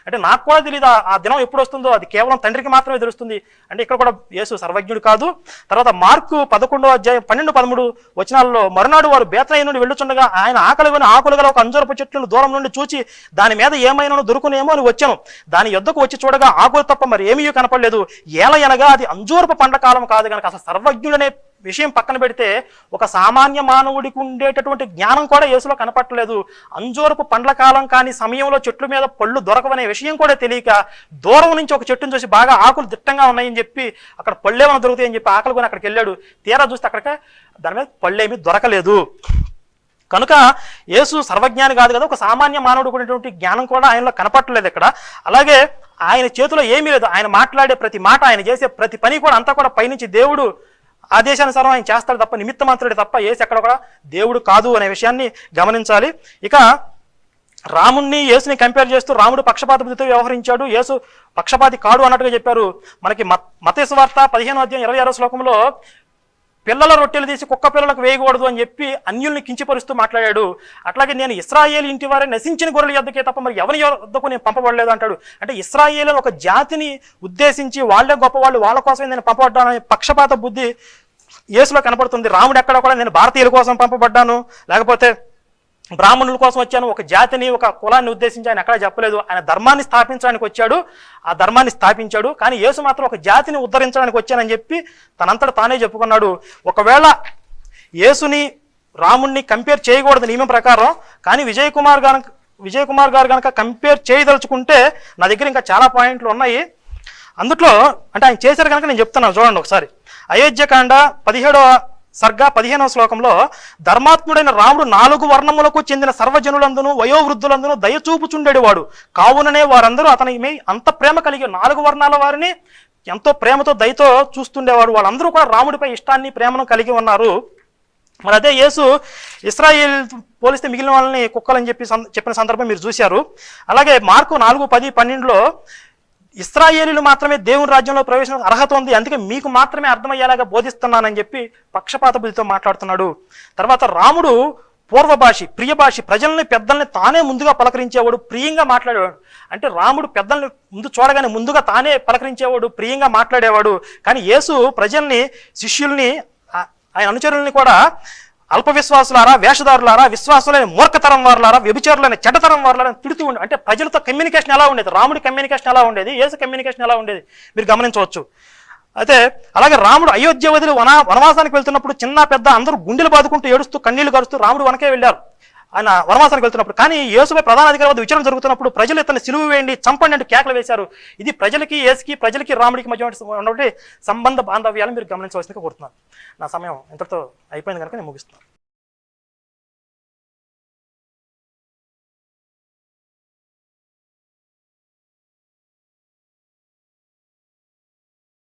అంటే నాకు కూడా తెలియదు ఆ దినం ఎప్పుడు వస్తుందో, అది కేవలం తండ్రికి మాత్రమే తెలుస్తుంది. అంటే ఇక్కడ కూడా యేసు సర్వజ్ఞుడు కాదు. తర్వాత మార్కు 11వ అధ్యాయం 12-13 వచనాల్లో మరునాడు వారు బేతనయి నుండి వెళ్ళుచుండగా ఆయన ఆకలిగొని ఆకులు గల ఒక అంజూరపు చెట్టును దూరం నుండి చూచి దాని మీద ఏమైనా దొరుకునేమో అని వచ్చాను. దాని యొద్దకు వచ్చి చూడగా ఆకులు తప్ప మరి ఏమీ కనపడలేదు. ఏలయనగా అది అంజూరపు పండ్ల కాలం కాదు కనుక అసలు సర్వజ్ఞుడనే విషయం పక్కన పెడితే ఒక సామాన్య మానవుడికి ఉండేటటువంటి జ్ఞానం కూడా యేసులో కనపట్టలేదు. అంజూరపు పండ్ల కాలం కాని సమయంలో చెట్ల మీద పళ్ళు దొరకవనే విషయం కూడా తెలియక దూరం నుంచి ఒక చెట్టును చూసి బాగా ఆకులు దిట్టంగా ఉన్నాయని చెప్పి అక్కడ పళ్ళేమైనా దొరుకుతాయని చెప్పి ఆకలి కొని అక్కడికి వెళ్ళాడు. తీరా చూస్తే అక్కడికి దాని మీద పళ్ళేమీ దొరకలేదు. కనుక యేసు సర్వజ్ఞాని కాదు కదా, ఒక సామాన్య మానవుడు ఉన్నటువంటి జ్ఞానం కూడా ఆయనలో కనపట్టలేదు ఇక్కడ. అలాగే ఆయన చేతిలో ఏమీ లేదు. ఆయన మాట్లాడే ప్రతి మాట, ఆయన చేసే ప్రతి పని కూడా అంతా కూడా పైనుంచి దేవుడు ఆదేశానుసారం ఆయన చేస్తాడు తప్ప నిమిత్త మాత్రుడే తప్ప యేసు ఎక్కడ కూడా దేవుడు కాదు అనే విషయాన్ని గమనించాలి. ఇక రాముణ్ణి యేసుని కంపేర్ చేస్తూ రాముడు పక్షపాత బుద్ధితో వ్యవహరించాడు, యేసు పక్షపాతి కాడు అన్నట్టుగా చెప్పారు. మనకి మత్తయి సువార్త 15వ అధ్యాయం 26వ శ్లోకంలో పిల్లల రొట్టెలు తీసి కుక్క పిల్లలకు వేయకూడదు అని చెప్పి అన్యుల్ని కించపరుస్తూ మాట్లాడాడు. అట్లాగే నేను ఇశ్రాయేలు ఇంటి వారే నశించిన గొర్రెల యొద్దకే తప్ప మరి ఎవరి యొద్దకు నేను పంపబడలేదు అంటాడు. అంటే ఇశ్రాయేలు ఒక జాతిని ఉద్దేశించి వాళ్ళే గొప్పవాళ్ళు, వాళ్ళ కోసమే నేను పంపబడ్డాననే పక్షపాత బుద్ధి యేసులో కనపడుతుంది. రాముడు ఎక్కడ కూడా నేను భారతీయుల కోసం పంపబడ్డాను, లేకపోతే బ్రాహ్మణుల కోసం వచ్చాను, ఒక జాతిని ఒక కులాన్ని ఉద్దేశించి ఆయన ఎక్కడా చెప్పలేదు. ఆయన ధర్మాన్ని స్థాపించడానికి వచ్చాడు, ఆ ధర్మాన్ని స్థాపించాడు. కానీ యేసు మాత్రం ఒక జాతిని ఉద్ధరించడానికి వచ్చానని చెప్పి తనంతట తానే చెప్పుకున్నాడు. ఒకవేళ యేసుని రాముణ్ణి కంపేర్ చేయకూడదు నియమం ప్రకారం, కానీ విజయ్ కుమార్ గారు కనుక కంపేర్ చేయదలుచుకుంటే నా దగ్గర ఇంకా చాలా పాయింట్లు ఉన్నాయి. అందుట్లో అంటే ఆయన చేశారు కనుక నేను చెప్తున్నాను చూడండి ఒకసారి. అయోధ్యకాండ 17వ సర్గ 15వ శ్లోకంలో ధర్మాత్ముడైన రాముడు 4 వర్ణములకు చెందిన సర్వజనులందును వయోవృద్ధులందును దయచూపుచుండేడు వాడు, కావుననే వారందరూ అతని అంత ప్రేమ కలిగి 4 వర్ణాల వారిని ఎంతో ప్రేమతో దయతో చూస్తుండేవాడు. వాళ్ళందరూ కూడా రాముడిపై ఇష్టాన్ని ప్రేమను కలిగి ఉన్నారు. మరి అదే యేసు ఇశ్రాయేల్ పోలిస్తే మిగిలిన వాళ్ళని కుక్కలని చెప్పిన సందర్భం మీరు చూశారు. అలాగే మార్కు 4:10-12లో ఇశ్రాయేలీలు మాత్రమే దేవుని రాజ్యంలో ప్రవేశం అర్హత ఉంది, అందుకే మీకు మాత్రమే అర్థమయ్యేలాగా బోధిస్తున్నానని చెప్పి పక్షపాత బుద్ధితో మాట్లాడుతున్నాడు. తర్వాత రాముడు పూర్వభాషి, ప్రియభాషి, ప్రజల్ని పెద్దల్ని తానే ముందుగా పలకరించేవాడు, ప్రియంగా మాట్లాడేవాడు. అంటే రాముడు పెద్దల్ని ముందు చూడగానే ముందుగా తానే పలకరించేవాడు, ప్రియంగా మాట్లాడేవాడు. కానీ యేసు ప్రజల్ని, శిష్యుల్ని, ఆయన అనుచరుల్ని కూడా అల్ప విశ్వాసులారా, వేషధారులారా, విశ్వాసులైన మూర్ఖతరం వారులారా, వ్యభిచారులైన చెడ్డతరం వారులారా తిడుతూ ఉండే. అంటే ప్రజలతో కమ్యూనికేషన్ ఎలా ఉండేది, రాముడి కమ్యూనికేషన్ ఎలా ఉండేది, యేసు కమ్యూనికేషన్ ఎలా ఉండేది మీరు గమనించవచ్చు. అయితే అలాగే రాముడు అయోధ్య వదిలి వనవాసానికి వెళ్తున్నప్పుడు చిన్న పెద్ద అందరూ గుండెలు బాదుకుంటూ ఏడుస్తూ కన్నీళ్లు కరుస్తూ రాముడు వనకే వెళ్ళారు ఆయన వనవాసానికి వెళ్తున్నప్పుడు. కానీ యేసుపై ప్రధాన అధికారి వద్ద విచారణ జరుగుతున్నప్పుడు ప్రజలు ఇతన్ని సిలువ వేయండి, చంపండి అంటూ కేకలు వేశారు. ఇది ప్రజలకి, యేసుకి, ప్రజలకి, రాముడికి మధ్య ఉన్నటువంటి సంబంధ బాంధవ్యాలను మీరు గమనించవలసిందిగా కోరుతున్నాను. నా సమయం ఇంతటితో అయిపోయింది కనుక నేను ముగిస్తున్నాను.